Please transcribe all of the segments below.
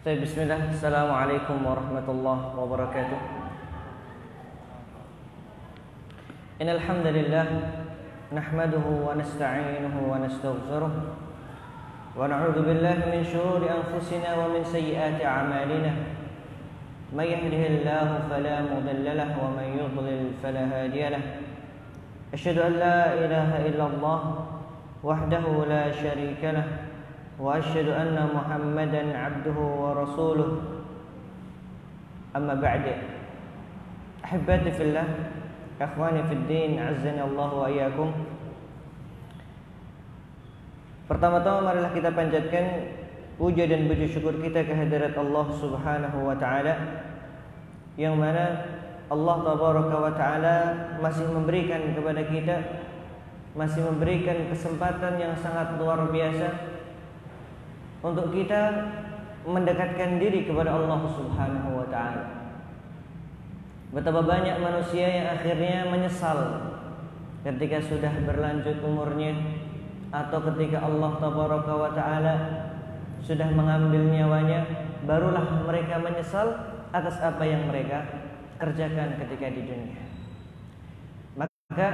Bismillah. Assalamualaikum warahmatullahi wabarakatuh. Innal hamdalillah nahmaduhu wa nasta'inuhu wa nastaghfiruh wa na'udzu billahi min shururi anfusina wa min sayyiati a'malina. May yahdihillahu fala mudilla lahu wa may yudlil fala hadiya lahu. Asyhadu an la ilaha illallah wahdahu la syarika lahu wa asyhadu anna Muhammadan abduhu wa rasuluh. Amma ba'du. Ahibati fillah, akhwani fid din, azzani Allah wa iyyakum. Pertama-tama marilah kita panjatkan puja dan puji syukur kita kehadirat Allah Subhanahu wa taala, yang mana Allah tabaraka wa taala masih memberikan kepada kita, masih memberikan kesempatan yang sangat luar biasa untuk kita mendekatkan diri kepada Allah Subhanahu wa taala. Betapa banyak manusia yang akhirnya menyesal ketika sudah berlanjut umurnya, atau ketika Allah tabaraka wa taala sudah mengambil nyawanya, barulah mereka menyesal atas apa yang mereka kerjakan ketika di dunia. Maka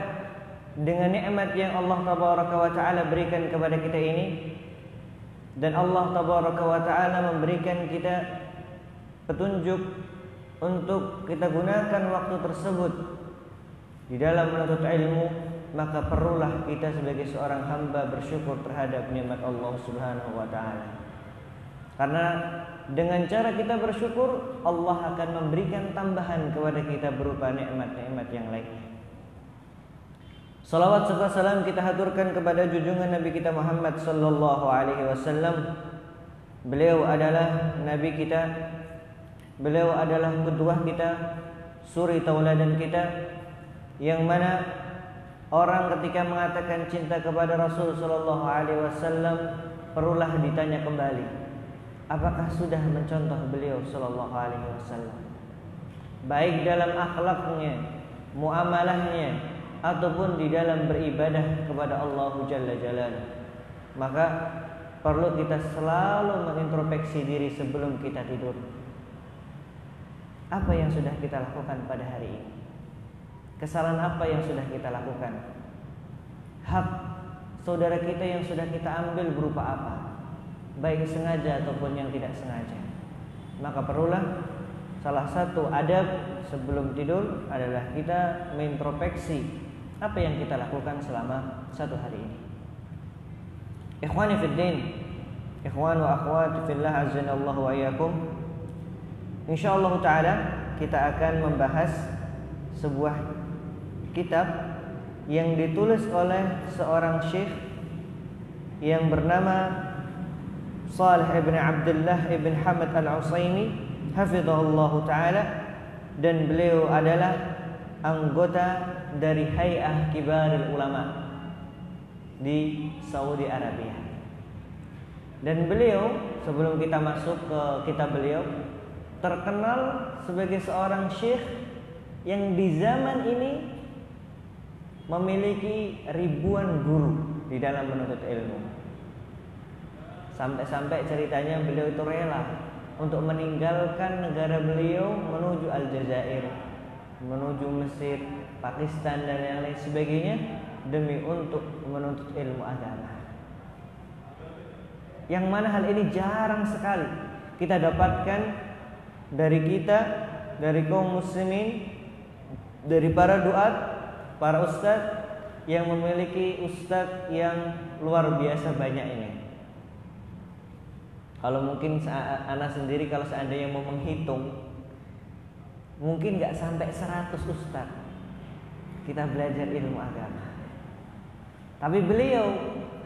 dengan nikmat yang Allah tabaraka wa taala berikan kepada kita ini, dan Allah tabaraka wa ta'ala memberikan kita petunjuk untuk kita gunakan waktu tersebut di dalam menuntut ilmu, maka perlulah kita sebagai seorang hamba bersyukur terhadap nikmat Allah Subhanahu wa ta'ala. Karena dengan cara kita bersyukur, Allah akan memberikan tambahan kepada kita berupa nikmat-nikmat yang lainnya. Salawat serta salam kita haturkan kepada junjungan Nabi kita Muhammad sallallahu alaihi wasallam. Beliau adalah nabi kita, beliau adalah qudwah kita, suri tauladan kita, yang mana orang ketika mengatakan cinta kepada Rasul sallallahu alaihi wasallam perlulah ditanya kembali, apakah sudah mencontoh beliau sallallahu alaihi wasallam, baik dalam akhlaknya, muamalahnya, ataupun di dalam beribadah kepada Allah Jalla Jalaluhu. Maka perlu kita selalu mengintrospeksi diri sebelum kita tidur. Apa yang sudah kita lakukan pada hari ini? Kesalahan apa yang sudah kita lakukan? Hak saudara kita yang sudah kita ambil berupa apa? Baik sengaja ataupun yang tidak sengaja. Maka perlulah salah satu adab sebelum tidur adalah kita mengintrospeksi apa yang kita lakukan selama satu hari ini. Ikhwani fid din, ikhwan wa akhwat fillah, azanallahu wa iyyakum. Insyaallah taala kita akan membahas sebuah kitab yang ditulis oleh seorang syekh yang bernama Shalih ibn Abdullah ibn Hamad al-Utsaimin hafizahullahu taala, dan beliau adalah anggota dari Hay'ah Kibarul Ulama di Saudi Arabia. Dan beliau, sebelum kita masuk ke kitab beliau, terkenal sebagai seorang syekh yang di zaman ini memiliki ribuan guru di dalam menuntut ilmu. Sampai-sampai ceritanya beliau itu rela untuk meninggalkan negara beliau menuju Aljazair, menuju Mesir, Pakistan dan yang lain sebagainya demi untuk menuntut ilmu agama. Yang mana hal ini jarang sekali kita dapatkan dari kaum muslimin, dari para duat, para ustadz yang memiliki ustadz yang luar biasa banyak ini. Kalau mungkin anak sendiri kalau seandainya mau menghitung, mungkin gak sampai 100 ustadz kita belajar ilmu agama. Tapi beliau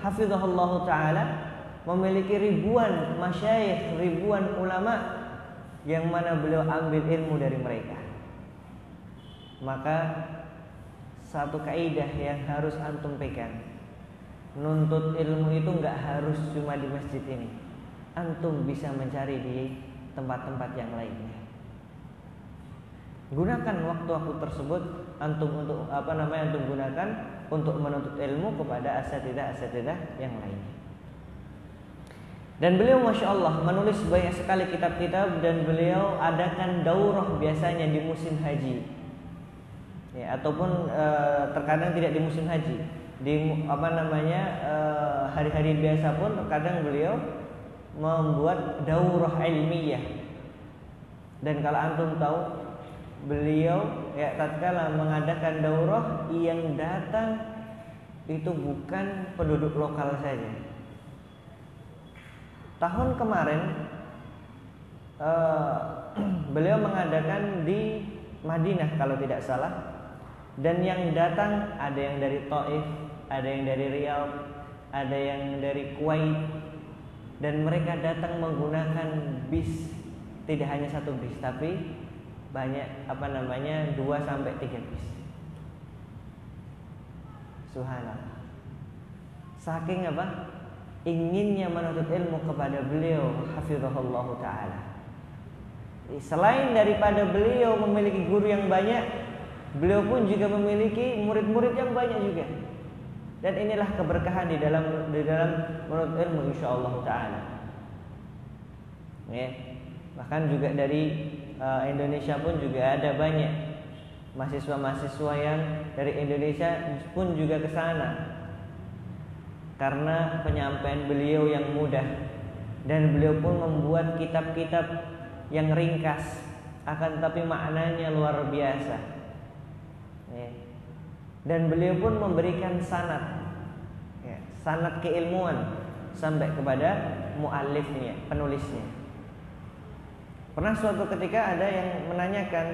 hafizahullah ta'ala memiliki ribuan masyayikh, ribuan ulama yang mana beliau ambil ilmu dari mereka. Maka satu kaidah yang harus antum pegang, nuntut ilmu itu gak harus cuma di masjid ini. Antum bisa mencari di tempat-tempat yang lainnya. Gunakan waktu-waktu tersebut antum untuk antum gunakan untuk menuntut ilmu kepada asatidzah yang lainnya. Dan beliau Masya Allah menulis banyak sekali kitab-kitab, dan beliau adakan daurah biasanya di musim haji, ya, ataupun terkadang tidak di musim haji, di hari-hari biasa pun terkadang beliau membuat daurah ilmiah. Dan kalau antum tahu, beliau ya tatkala mengadakan daurah, yang datang itu bukan penduduk lokal saja. Tahun kemarin beliau mengadakan di Madinah kalau tidak salah, dan yang datang ada yang dari Taif, ada yang dari Riyadh, ada yang dari Kuwait, dan mereka datang menggunakan bis, tidak hanya satu bis tapi banyak 2 sampai 3 bis. Subhanallah. Saking inginnya menuntut ilmu kepada beliau hafizahullah ta'ala. Selain daripada beliau memiliki guru yang banyak, beliau pun juga memiliki murid-murid yang banyak juga. Dan inilah keberkahan di dalam menuntut ilmu insyaallah ta'ala. Ya. Bahkan juga dari Indonesia pun juga ada banyak mahasiswa-mahasiswa yang dari Indonesia pun juga ke sana. Karena penyampaian beliau yang mudah, dan beliau pun membuat kitab-kitab yang ringkas akan tapi maknanya luar biasa, ya. Dan beliau pun memberikan sanad, ya, sanad keilmuan sampai kepada muallifnya, penulisnya. Pernah suatu ketika ada yang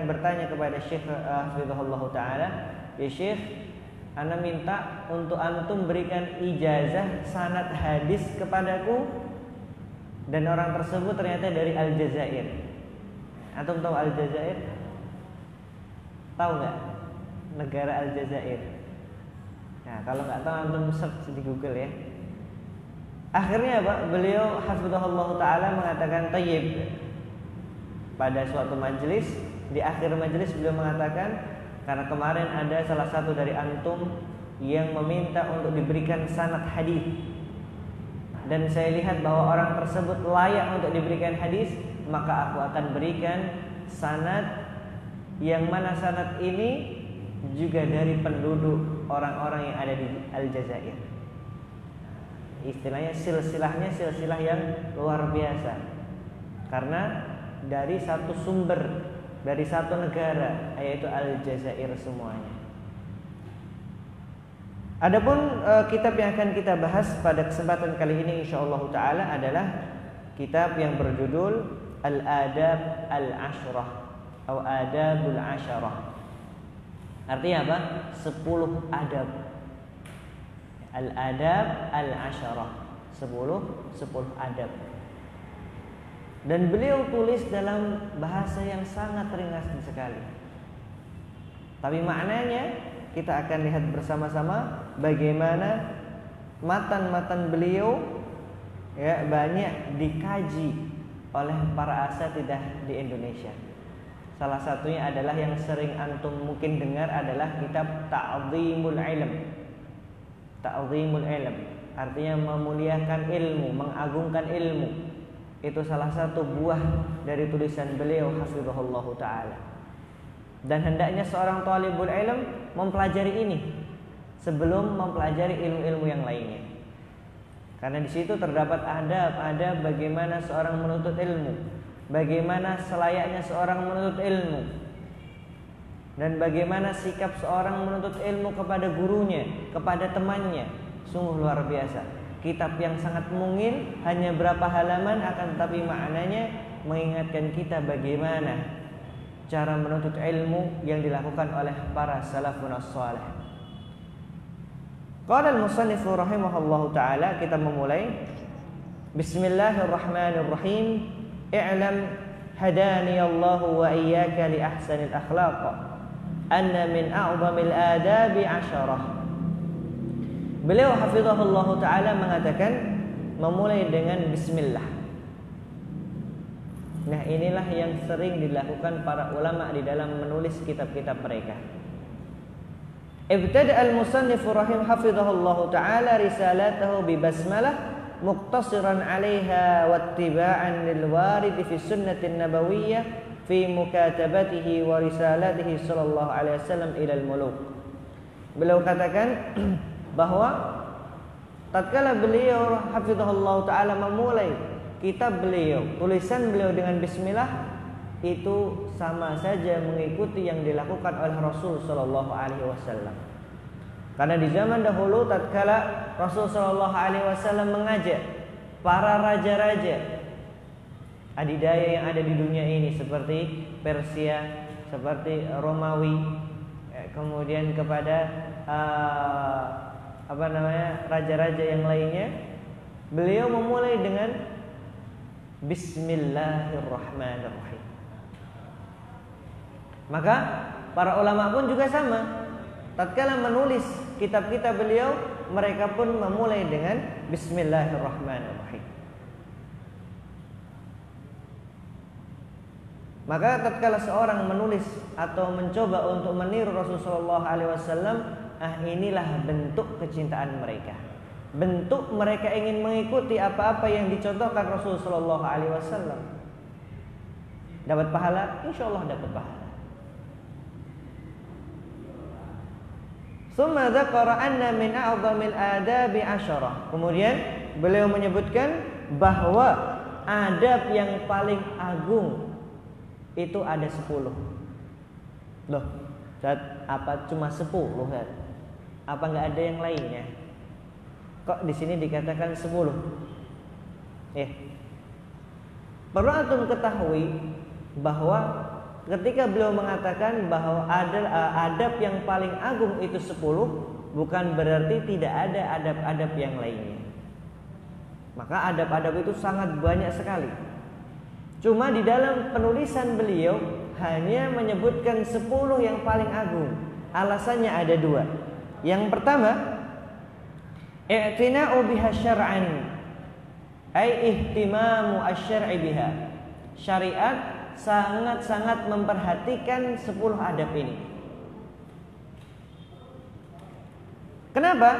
bertanya kepada Syekh hafizahullah ta'ala, ya Syekh, ana minta untuk antum berikan ijazah sanad hadis kepadaku, dan orang tersebut ternyata dari Aljazair. Antum tahu Aljazair? Tahu nggak negara Aljazair? Nah, kalau nggak tahu antum search di Google ya. Akhirnya beliau hafizahullah ta'ala mengatakan tayyib. Pada suatu majelis, di akhir majelis beliau mengatakan, karena kemarin ada salah satu dari antum yang meminta untuk diberikan sanad hadis, dan saya lihat bahwa orang tersebut layak untuk diberikan hadis, maka aku akan berikan sanad yang mana sanad ini juga dari penduduk orang-orang yang ada di Aljazair. Istilahnya silsilah yang luar biasa, karena dari satu sumber, dari satu negara, yaitu Aljazair semuanya. Adapun kitab yang akan kita bahas pada kesempatan kali ini insyaallah taala adalah kitab yang berjudul Al-Adab Al-Ashrah atau Adabul Asharah. Artinya apa? 10 adab. Al-Adab Al-Asharah, 10 adab. Dan beliau tulis dalam bahasa yang sangat ringan sekali. Tapi maknanya kita akan lihat bersama-sama bagaimana matan-matan beliau ya banyak dikaji oleh para asatidzah di Indonesia. Salah satunya adalah yang sering antum mungkin dengar adalah kitab Ta'zimul Ilm. Ta'zimul Ilm artinya memuliakan ilmu, mengagungkan ilmu. Itu salah satu buah dari tulisan beliau hafizahullah ta'ala. Dan hendaknya seorang talibul ilm mempelajari ini sebelum mempelajari ilmu-ilmu yang lainnya. Karena di situ terdapat adab bagaimana seorang menuntut ilmu, bagaimana selayaknya seorang menuntut ilmu, dan bagaimana sikap seorang menuntut ilmu kepada gurunya, kepada temannya. Sungguh luar biasa. Kitab yang sangat mungil, hanya berapa halaman, akan tapi maknanya mengingatkan kita bagaimana cara menuntut ilmu yang dilakukan oleh para salafun as-salih. Qala al-musannif rahimahullahu ta'ala, kita memulai. Bismillahirrahmanirrahim. I'lam hadani Allah wa iyyaka li ahsanil akhlaq anna min a'zamil adabi 'asharah. Beliau hafizahullah ta'ala mengatakan memulai dengan bismillah. Nah, inilah yang sering dilakukan para ulama di dalam menulis kitab-kitab mereka. Ibtada al-musannif rahim hafizahullah ta'ala risalatahu bi basmalah muqtasiran 'alaiha wattiba'an lil warid fi sunnatin nabawiyyah fi mukatabatihi wa risalatihi sallallahu alaihi wasallam ila al-muluk. Beliau katakan bahwa tatkala beliau hafizahullah taala memulai kitab beliau, tulisan beliau dengan bismillah, itu sama saja mengikuti yang dilakukan oleh Rasul sallallahu alaihi wasallam. Karena di zaman dahulu tatkala Rasul sallallahu alaihi wasallam mengajak para raja-raja adidaya yang ada di dunia ini seperti Persia, seperti Romawi, kemudian kepada raja-raja yang lainnya, beliau memulai dengan Bismillahirrahmanirrahim. Maka para ulama pun juga sama. Tatkala menulis kitab-kitab beliau, mereka pun memulai dengan Bismillahirrahmanirrahim. Maka tatkala seorang menulis atau mencoba untuk meniru Rasulullah SAW, inilah bentuk kecintaan mereka. Bentuk mereka ingin mengikuti apa-apa yang dicontohkan Rasulullah SAW. Dapat pahala? Insya Allah dapat pahala. Tsumma dzakara anna min a'zamil adabi 'asharah. Kemudian beliau menyebutkan bahwa adab yang paling agung itu ada 10. Loh, Ustaz, apa cuma 10, Ustaz? Apa enggak ada yang lainnya? Kok di sini dikatakan 10? Perlu antum ketahui bahwa ketika beliau mengatakan bahwa adab yang paling agung itu 10, bukan berarti tidak ada adab-adab yang lainnya. Maka adab-adab itu sangat banyak sekali. Cuma di dalam penulisan beliau hanya menyebutkan 10 yang paling agung. Alasannya ada 2. Yang pertama, i'tina'u biha syar'an, ay ihtimamu asy-syar'i biha. Syariat sangat-sangat memperhatikan 10 adab ini. Kenapa?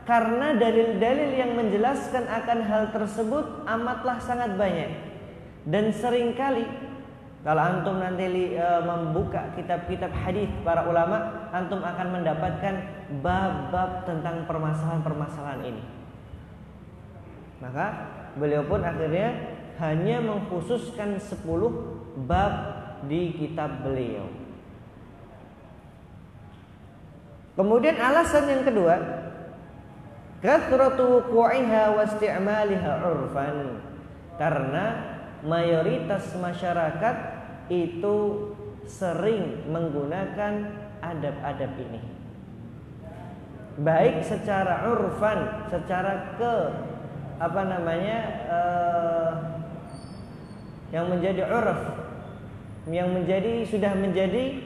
Karena dalil-dalil yang menjelaskan akan hal tersebut amatlah sangat banyak. Dan seringkali kalau antum nanti membuka kitab-kitab hadis para ulama, antum akan mendapatkan bab-bab tentang permasalahan-permasalahan ini. Maka beliau pun akhirnya hanya mengkhususkan 10 bab di kitab beliau. Kemudian alasan yang kedua, kathratu wuqu'iha wa isti'maliha 'urfan. Karena mayoritas masyarakat itu sering menggunakan adab-adab ini. Baik secara 'urfan, secara yang menjadi urf, yang sudah menjadi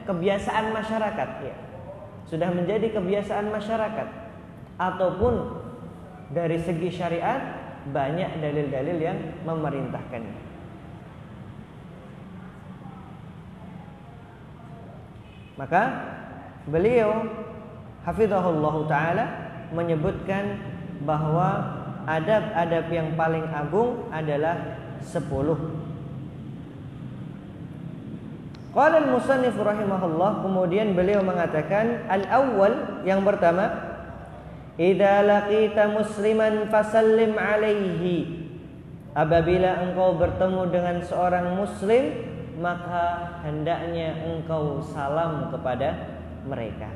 kebiasaan masyarakat, ya. Sudah menjadi kebiasaan masyarakat, ataupun dari segi syariat banyak dalil-dalil yang memerintahkannya. Maka beliau hafizahullah taala menyebutkan bahwa adab-adab yang paling agung adalah 10. Qala al-musannif rahimahullah, kemudian beliau mengatakan al-awwal, yang pertama, idza laqita musliman fasallim alaihi. Apabila engkau bertemu dengan seorang muslim, maka hendaknya engkau salam kepada mereka.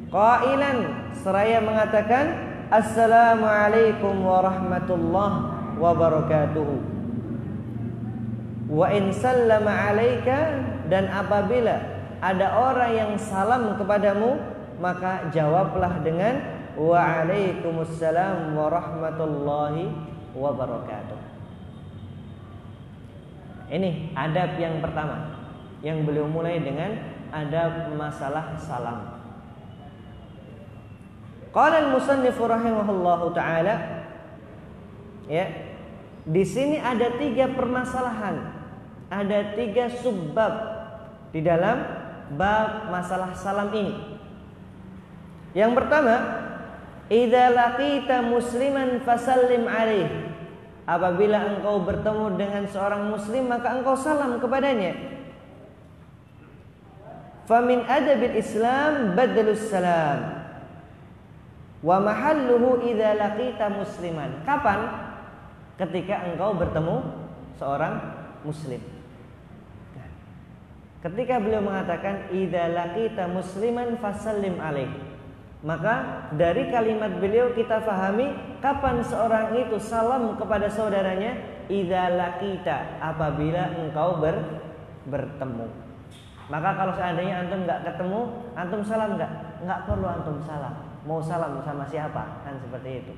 Qailan, seraya mengatakan Assalamualaikum warahmatullahi wabarakatuh. Wa in sallama alaika, dan apabila ada orang yang salam kepadamu, maka jawablah dengan Waalaikumsalam warahmatullahi wabarakatuh. Ini adab yang pertama yang beliau mulai dengan adab masalah salam. Qala al-musannif rahimahullahu taala, ya, di sini ada 3 permasalahan, ada 3 subbab di dalam bab masalah salam ini. Yang pertama, idza laqita musliman fasallim alaih. Apabila engkau bertemu dengan seorang muslim maka engkau salam kepadanya. Famin adabil Islam badalus salam. Wa mahalluhu idza laqita musliman. Kapan? Ketika engkau bertemu seorang muslim. Nah, ketika beliau mengatakan idza laqita musliman fasallim alaih, maka dari kalimat beliau kita fahami kapan seorang itu salam kepada saudaranya. Idza laqita, apabila engkau bertemu. Maka kalau seandainya antum enggak ketemu, antum salam enggak? Enggak perlu antum salam. Mau salam sama siapa? Kan seperti itu.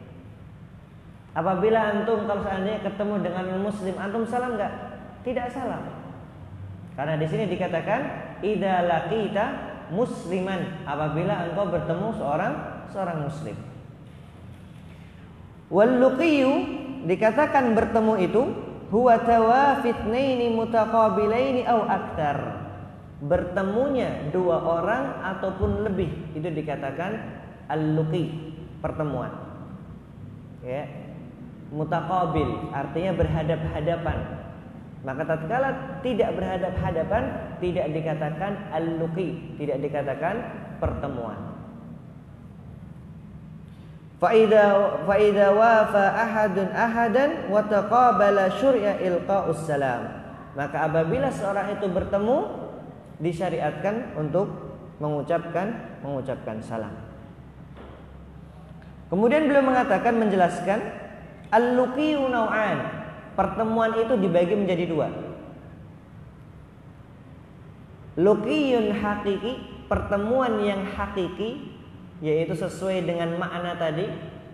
Apabila antum kalau seandainya ketemu dengan muslim, antum salam enggak? Tidak salam. Karena di sini dikatakan idza laqita musliman, apabila engkau bertemu seorang muslim. Wal luqiyu, dikatakan bertemu itu huwa tawafitnaini mutaqabilaini aw aktar. Bertemunya dua orang ataupun lebih, itu dikatakan al-luqi, pertemuan. Ya. Mutaqabil artinya berhadap-hadapan. Maka tatkala tidak berhadap-hadapan tidak dikatakan al-luqi, tidak dikatakan pertemuan. Fa idza wafa ahadun ahadan wa taqabala syur'a ilqa'us salam. Maka apabila seorang itu bertemu disyariatkan untuk mengucapkan salam. Kemudian beliau mengatakan, menjelaskan al-luqiyu naw'an. Pertemuan itu dibagi menjadi dua. Luqiyun hakiki, pertemuan yang hakiki, yaitu sesuai dengan makna tadi,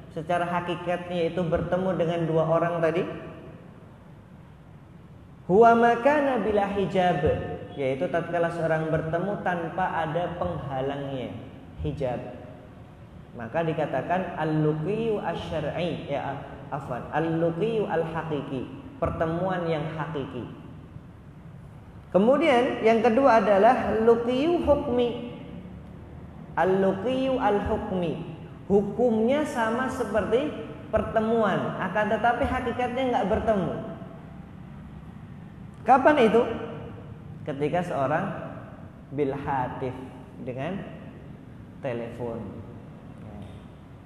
secara hakikatnya itu bertemu dengan dua orang tadi. Huwa makana bila hijab, yaitu tatkala seorang bertemu tanpa ada penghalangnya, hijab. Maka dikatakan al-luqiyu asy-syar'i, al-luqiyu al-haqiqi, pertemuan yang hakiki. Kemudian yang kedua adalah luqiyu hukmi. Al-luqiyu al-hukmi, hukumnya sama seperti pertemuan, akan tetapi hakikatnya enggak bertemu. Kapan itu? Ketika seorang bil hatif, dengan telepon,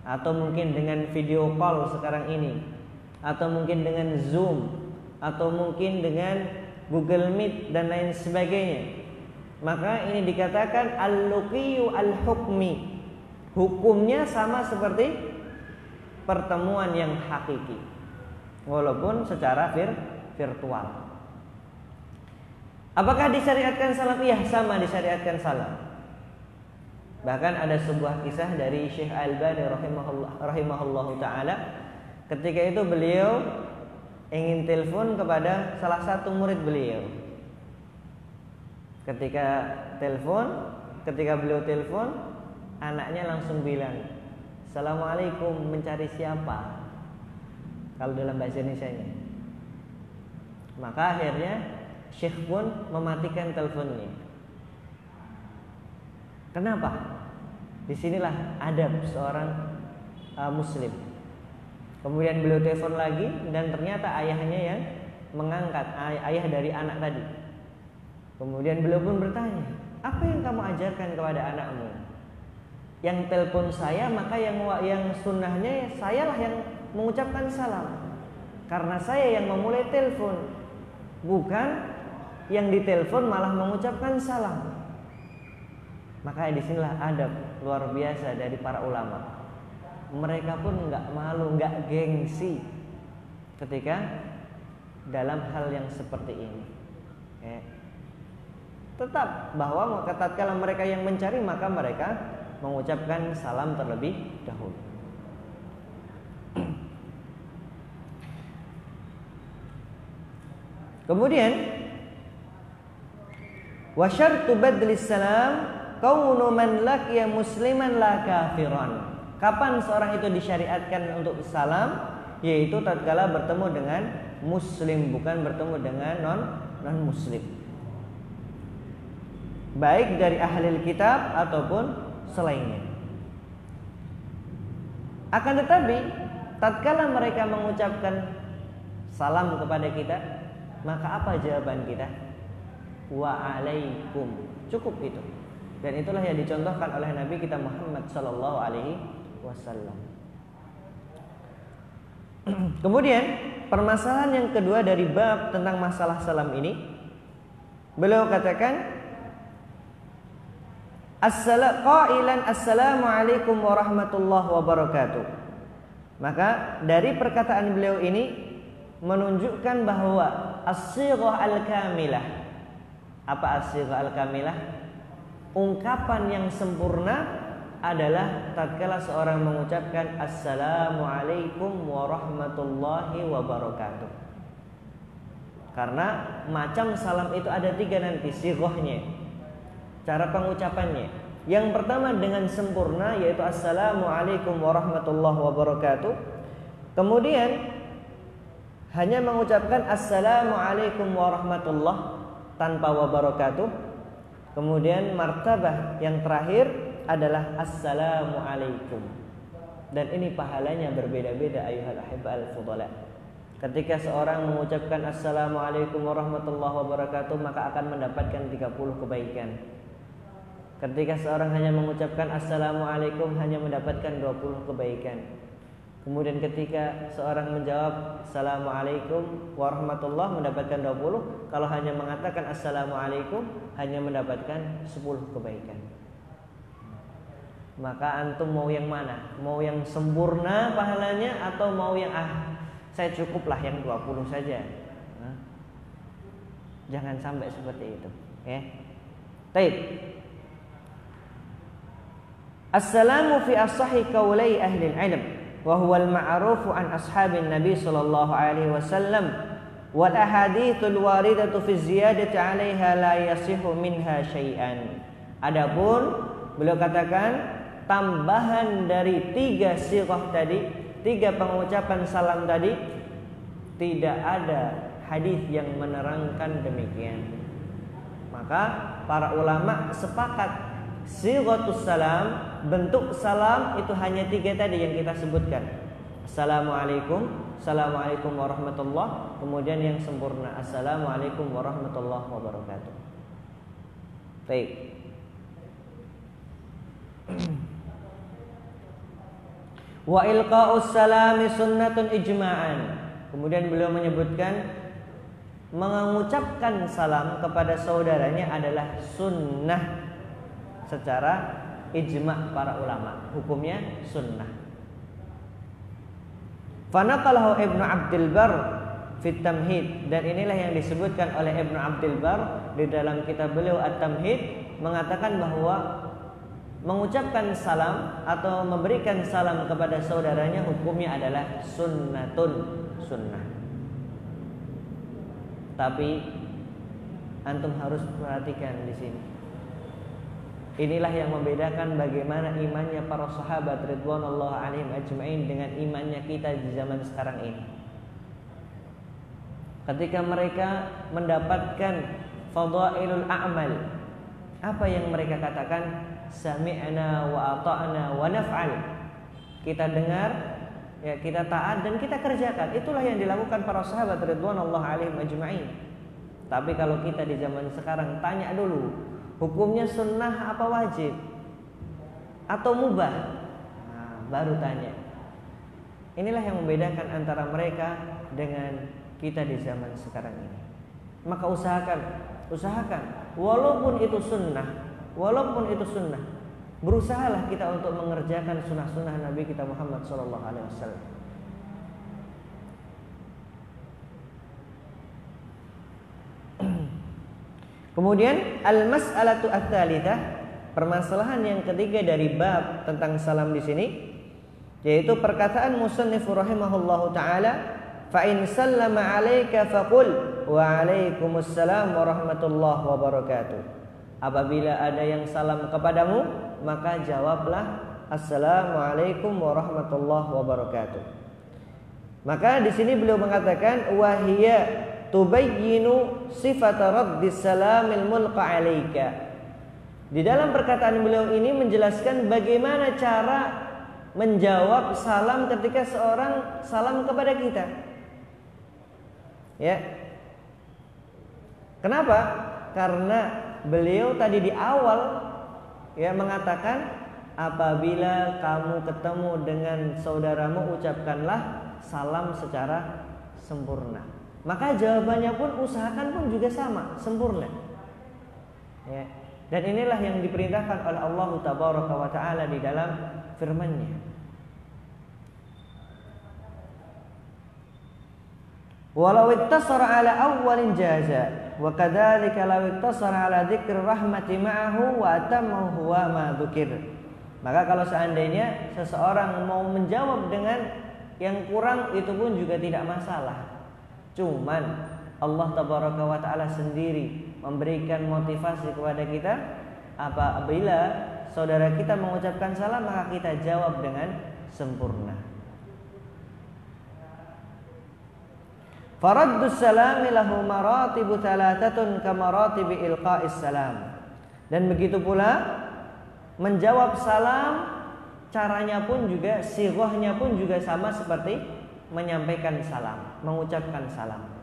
atau mungkin dengan video call sekarang ini, atau mungkin dengan Zoom, atau mungkin dengan Google Meet dan lain sebagainya. Maka ini dikatakan al-luqiyu al-hukmi, hukumnya sama seperti pertemuan yang hakiki, walaupun secara virtual. Apakah disyariatkan salam? Iya, sama disyariatkan salam. Bahkan ada sebuah kisah dari Syekh Al-Albani rahimahullahu ta'ala. Ketika itu beliau ingin telepon kepada salah satu murid beliau. Ketika beliau telepon, anaknya langsung bilang, "Assalamualaikum, mencari siapa?" Kalau dalam bahasa Indonesianya. Maka akhirnya Syekh pun mematikan teleponnya. Kenapa? Disinilah adab seorang muslim. Kemudian beliau telepon lagi dan ternyata ayahnya yang mengangkat, ayah dari anak tadi. Kemudian beliau pun bertanya, "Apa yang kamu ajarkan kepada anakmu?" "Yang telepon saya, maka yang sunnahnya sayalah yang mengucapkan salam. Karena saya yang memulai telepon, bukan yang ditelepon malah mengucapkan salam." Maka disinilah adab luar biasa dari para ulama. Mereka pun nggak malu, nggak gengsi ketika dalam hal yang seperti ini. Tetap bahwa tatkala mereka yang mencari, maka mereka mengucapkan salam terlebih dahulu. Kemudian wa syartu badlis salam kaunu man laqiya musliman la kafiran. Kapan seorang itu disyariatkan untuk salam? Yaitu tatkala bertemu dengan muslim, bukan bertemu dengan non muslim, baik dari ahli kitab ataupun selainnya. Akan tetapi tatkala mereka mengucapkan salam kepada kita, maka apa jawaban kita? Waalaikum. Cukup itu. Dan itulah yang dicontohkan oleh Nabi kita Muhammad sallallahu alaihi wasallam. Kemudian permasalahan yang kedua dari bab tentang masalah salam ini, beliau katakan qailan assalamualaikum warahmatullahi wabarakatuh. Maka dari perkataan beliau ini menunjukkan bahwa as-sighah al-kamilah. Apa as-sighah al-kamilah? Ungkapan yang sempurna adalah tatkala seorang mengucapkan assalamualaikum warahmatullahi wabarakatuh. Karena macam salam itu ada 3 nanti sighahnya, cara pengucapannya. Yang pertama dengan sempurna, yaitu assalamualaikum warahmatullahi wabarakatuh. Kemudian hanya mengucapkan assalamualaikum warahmatullahi tanpa wabarakatuh. Kemudian martabah yang terakhir adalah assalamualaikum. Dan ini pahalanya berbeda-beda ayuhal ahibba al-fudala. Ketika seorang mengucapkan assalamualaikum warahmatullahi wabarakatuh, maka akan mendapatkan 30 kebaikan. Ketika seorang hanya mengucapkan assalamualaikum, hanya mendapatkan 20 kebaikan. Kemudian ketika seorang menjawab assalamualaikum warahmatullahi, mendapatkan 20. Kalau hanya mengatakan assalamualaikum, hanya mendapatkan 10 kebaikan. Maka antum mau yang mana? Mau yang sempurna pahalanya atau mau yang saya cukuplah yang 20 saja? Jangan sampai seperti itu, ya. Baik. Assalamu fi as-sahih qaulai ahli al-ilm wa huwa al-ma'ruf an ashabin nabi sallallahu alaihi wasallam wal ahaditsul waridatu fi ziyadati 'alaiha la yasihu minha syai'an. Adapun beliau katakan tambahan dari 3 sighah tadi, 3 pengucapan salam tadi, tidak ada hadis yang menerangkan demikian. Maka para ulama sepakat sighatus salam, bentuk salam itu hanya 3 tadi yang kita sebutkan. Assalamualaikum, assalamualaikum warahmatullahi, kemudian yang sempurna assalamualaikum warahmatullahi wabarakatuh. Baik. Wa ilqa'us salami sunnatun ijma'an. Kemudian beliau menyebutkan mengucapkan salam kepada saudaranya adalah sunnah secara ijma' para ulama. Hukumnya sunnah. Fanaqalahu Ibnu Abdul Bar fit Tamhid, dan inilah yang disebutkan oleh Ibnu Abdul Bar di dalam kitab beliau At-Tamhid, mengatakan bahwa mengucapkan salam atau memberikan salam kepada saudaranya hukumnya adalah sunnatun, sunnah. Tapi antum harus perhatikan di sini. Inilah yang membedakan bagaimana imannya para sahabat ridwanullah alaihim ajma'in dengan imannya kita di zaman sekarang ini. Ketika mereka mendapatkan fadailul a'mal, apa yang mereka katakan? Sami'na wa ata'na wa naf'al. Kita dengar, ya, kita taat dan kita kerjakan. Itulah yang dilakukan para sahabat ridwanullah alaihim ajma'in. Tapi kalau kita di zaman sekarang, tanya dulu, hukumnya sunnah apa wajib? Atau mubah? Nah, baru tanya. Inilah yang membedakan antara mereka dengan kita di zaman sekarang ini. Maka usahakan walaupun itu sunnah, berusahalah kita untuk mengerjakan sunnah-sunnah Nabi kita Muhammad sallallahu alaihi wasallam. Kemudian al-mas'alatu ats-tsalitsah, permasalahan yang ketiga dari bab tentang salam di sini, yaitu perkataan musannif rahimahullahu taala, fa in sallama 'alaika faqul wa 'alaikumussalam warahmatullahi wabarakatuh. Apabila ada yang salam kepadamu, maka jawablah assalamualaikum warahmatullahi wabarakatuh. Maka di sini beliau mengatakan wahiyya tubayyinu sifat raddis salamil mulqa 'alaika. Di dalam perkataan beliau ini menjelaskan bagaimana cara menjawab salam ketika seorang salam kepada kita. Ya. Kenapa? Karena beliau tadi di awal ya mengatakan apabila kamu ketemu dengan saudaramu ucapkanlah salam secara sempurna. Maka jawabannya pun usahakan pun juga sama, sempurna. Ya. Dan inilah yang diperintahkan oleh Allah Tabaraka wa Ta'ala di dalam firman-Nya. Walau ittasara ala awwalin jaza wa kadzalika law ittasara ala dzikri rahmati ma'ahu wa atammahu huwa ma dzukir. Maka kalau seandainya seseorang mau menjawab dengan yang kurang itu pun juga tidak masalah. Cuman Allah Tabaraka wa Ta'ala sendiri memberikan motivasi kepada kita apabila saudara kita mengucapkan salam maka kita jawab dengan sempurna. Faraddus salami lahu maratibu thalathatun kamaratibi ilqa'is salam. Dan begitu pula menjawab salam caranya pun juga, sighahnya pun juga sama seperti menyampaikan salam, mengucapkan salam.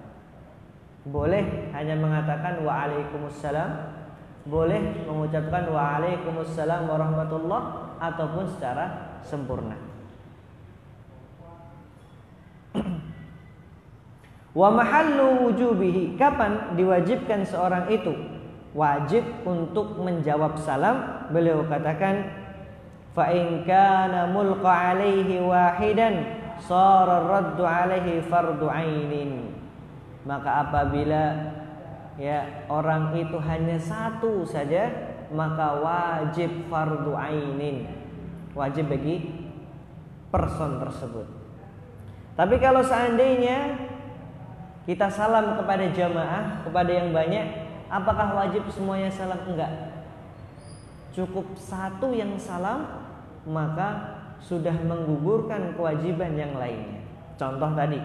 Boleh hanya mengatakan waalaikumsalam, boleh mengucapkan waalaikumsalam warahmatullah, ataupun secara sempurna. Wa mahallu wujubihi, kapan diwajibkan seorang itu wajib untuk menjawab salam? Beliau katakan fa in kana mulqa alaihi wahidan shara raddu alaihi fardu ainin. Maka apabila ya orang itu hanya satu saja maka wajib fardu ainin, wajib bagi person tersebut. Tapi kalau seandainya kita salam kepada jamaah, kepada yang banyak, apakah wajib semuanya salam? Enggak. Cukup satu yang salam maka sudah menggugurkan kewajiban yang lainnya. Contoh tadi,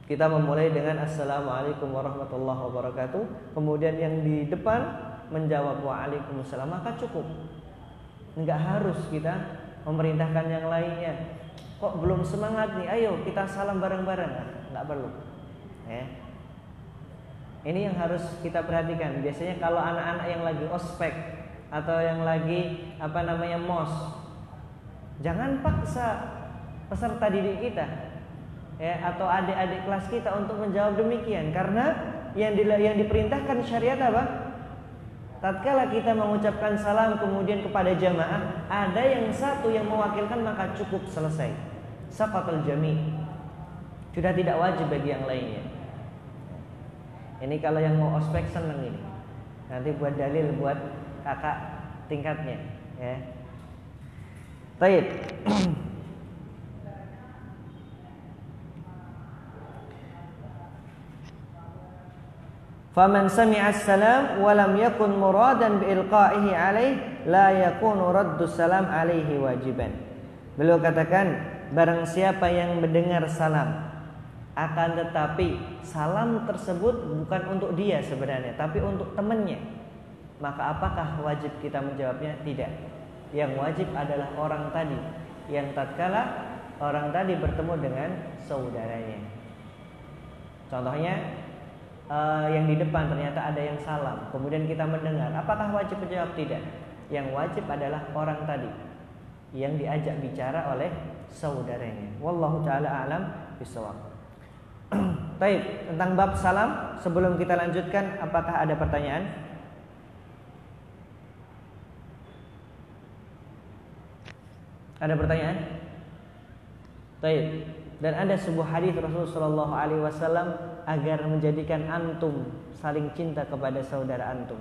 kita memulai dengan assalamualaikum warahmatullahi wabarakatuh, kemudian yang di depan menjawab waalaikumsalam, maka cukup. Enggak harus kita memerintahkan yang lainnya. Kok belum semangat nih? Ayo kita salam bareng-bareng. Enggak perlu. Ya. Ini yang harus kita perhatikan. Biasanya kalau anak-anak yang lagi ospek atau yang lagi mos, jangan paksa peserta didik kita ya, atau adik-adik kelas kita untuk menjawab demikian, karena yang diperintahkan syariat apa? Tatkala kita mengucapkan salam kemudian kepada jamaah, ada yang satu yang mewakilkan maka cukup, selesai. Saqatul jami'. Sudah tidak wajib bagi yang lainnya. Ini kalau yang mau ospek seneng ini. Nanti buat dalil buat kakak tingkatnya ya. Baik. Faman sami'a as-salam wa lam yakun muradan bi ilqa'ihi alaih la yakunu raddu salam alaihi wajiban. Beliau katakan, barang siapa yang mendengar salam akan tetapi salam tersebut bukan untuk dia sebenarnya tapi untuk temannya, maka apakah wajib kita menjawabnya? Tidak. Yang wajib adalah orang tadi yang tatkala orang tadi bertemu dengan saudaranya. Contohnya yang di depan ternyata ada yang salam, kemudian kita mendengar, apakah wajib menjawab? Tidak. Yang wajib adalah orang tadi yang diajak bicara oleh saudaranya. Wallahu taala alam bishawab. Baik, tentang bab salam sebelum kita lanjutkan, apakah ada pertanyaan? Ada pertanyaan? Baik. Dan ada sebuah hadis Rasulullah sallallahu alaihi wasallam agar menjadikan antum saling cinta kepada saudara antum.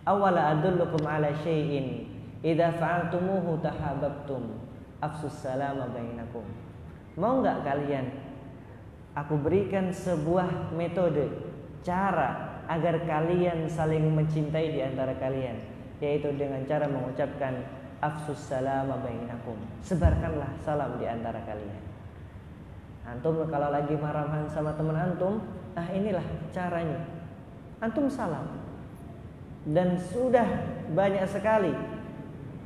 Awala adullukum ala syai'in idza fa'altumuhu tahabbtum afsus salama bainakum. Mau enggak kalian aku berikan sebuah metode, cara agar kalian saling mencintai di antara kalian, yaitu dengan cara mengucapkan afsus salama bainakum. Sebarkanlah salam di antara kalian. Antum kalau lagi marah-marahan sama teman antum, inilah caranya. Antum salam. Dan sudah banyak sekali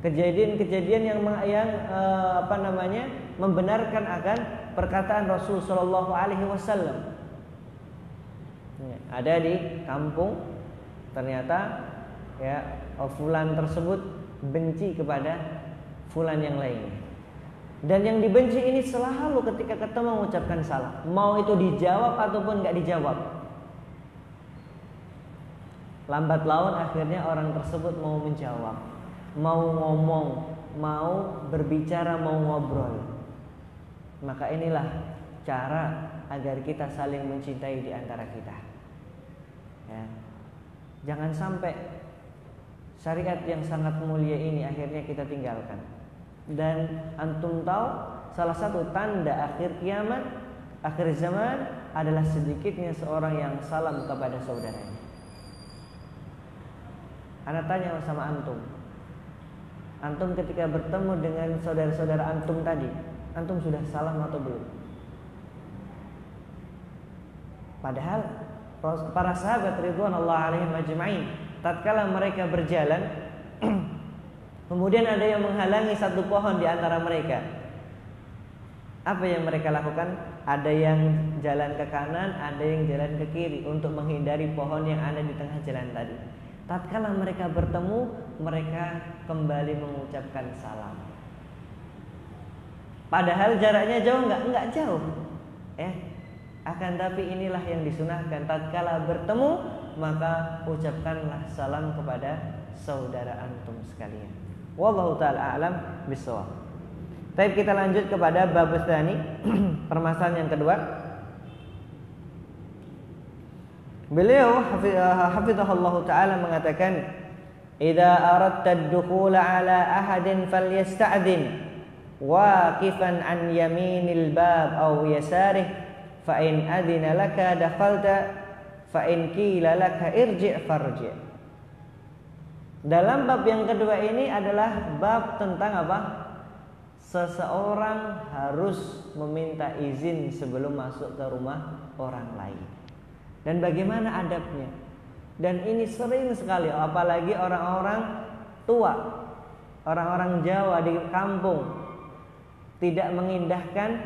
kejadian-kejadian yang membenarkan akan perkataan Rasul Shallallahu Alaihi Wasallam. Ada di kampung, ternyata fulan tersebut benci kepada fulan yang lain, dan yang dibenci ini selalu ketika ketemu mengucapkan salah, mau itu dijawab ataupun nggak dijawab. Lambat laun akhirnya orang tersebut mau menjawab, mau ngomong, mau berbicara, mau ngobrol. Maka inilah cara agar kita saling mencintai di antara kita. Jangan sampai syariat yang sangat mulia ini akhirnya kita tinggalkan. Dan antum tahu, salah satu tanda akhir kiamat, akhir zaman adalah sedikitnya seorang yang salam kepada saudaranya. Ana tanya sama antum, antum ketika bertemu dengan saudara-saudara antum tadi, antum sudah salam atau belum? Padahal para sahabat ridwanullah alaihim ajma'in, tatkala mereka berjalan kemudian ada yang menghalangi satu pohon di antara mereka, apa yang mereka lakukan? Ada yang jalan ke kanan, ada yang jalan ke kiri untuk menghindari pohon yang ada di tengah jalan tadi. Tatkala mereka bertemu, mereka kembali mengucapkan salam. Padahal jaraknya jauh, enggak jauh. Akan tapi inilah yang disunahkan. Tatkala bertemu, maka ucapkanlah salam kepada saudara antum sekalian. Wallahu ta'ala a'lam bishawab. Baik, kita lanjut kepada bab tsani, permasalahan yang kedua. Beliau hafizahullah ta'ala mengatakan, idza aradta ad-dukhula ala ahadin falyasta'dhin waqifan an yaminil bab aw yasarih fa in adina laka dakhalta fa in qila laka irji' farji'. Dalam bab yang kedua ini adalah bab tentang apa? Seseorang harus meminta izin sebelum masuk ke rumah orang lain. Dan bagaimana adabnya? Dan ini sering sekali, apalagi orang-orang tua, orang-orang Jawa di kampung, tidak mengindahkan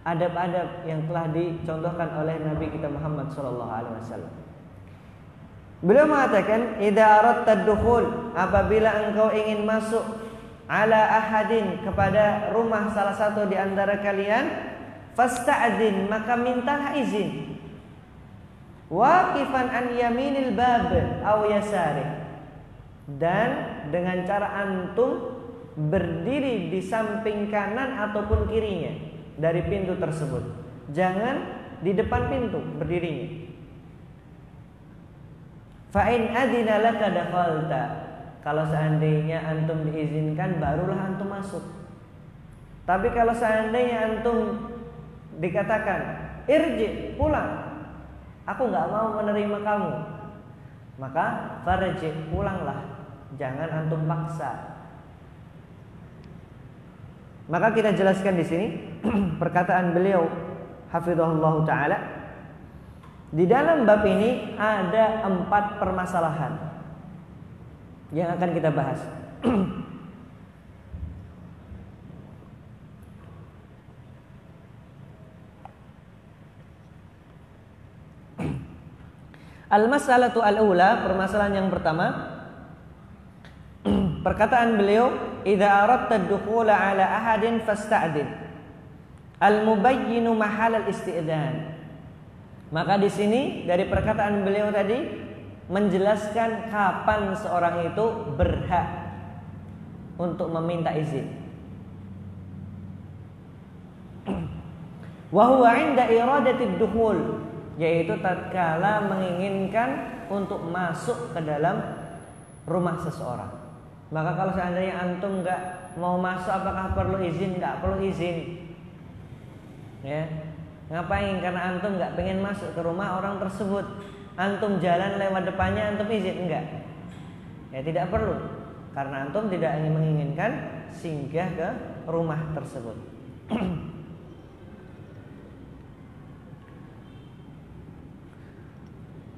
adab-adab yang telah dicontohkan oleh Nabi kita Muhammad SAW. Beliau mengatakan, idza aradta ad-dukhul, apabila engkau ingin masuk ala ahadin, kepada rumah salah satu di antara kalian, fasta'dzin, maka mintalah izin. Waqifan an yaminil bab aw yasarih, dan dengan cara antum berdiri di samping kanan ataupun kirinya dari pintu tersebut. Jangan di depan pintu berdirinya. Fa in adina laka dakhalta, kalau seandainya antum diizinkan barulah antum masuk. Tapi kalau seandainya antum dikatakan irji, pulang, aku enggak mau menerima kamu, maka farji, pulanglah, jangan antum paksa. Maka kita jelaskan di sini perkataan beliau hafizahullah taala. Di dalam bab ini ada 4 permasalahan yang akan kita bahas. Al-mas'alatu al-ula, permasalahan yang pertama, perkataan beliau, idza aradta ad-dukhula ala ahadin fasta'din al-mubayyinu mahal al-isti'dzan. Maka di sini dari perkataan beliau tadi menjelaskan kapan seorang itu berhak untuk meminta izin. Wa huwa 'inda iradati ad-dukhul, yaitu tatkala menginginkan untuk masuk ke dalam rumah seseorang. Maka kalau seandainya antum enggak mau masuk, apakah perlu izin? Enggak perlu izin. Ya. Ngapain? Karena antum enggak pengen masuk ke rumah orang tersebut. Antum jalan lewat depannya, antum izin? Enggak. Ya, tidak perlu. Karena antum tidak ingin menginginkan singgah ke rumah tersebut.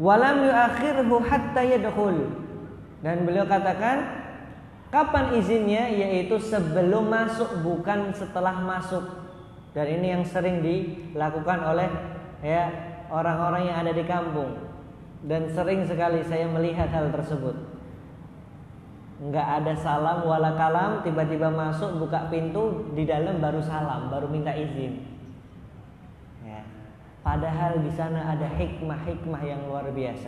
Walam yuakhirhu hatta yadkhul, dan beliau katakan Kapan izinnya? Yaitu sebelum masuk, bukan setelah masuk. Dan ini yang sering dilakukan oleh orang-orang yang ada di kampung. Dan sering sekali saya melihat hal tersebut. Enggak ada salam wala kalam, tiba-tiba masuk, buka pintu, di dalam baru salam, baru minta izin. Ya. Padahal di sana ada hikmah-hikmah yang luar biasa.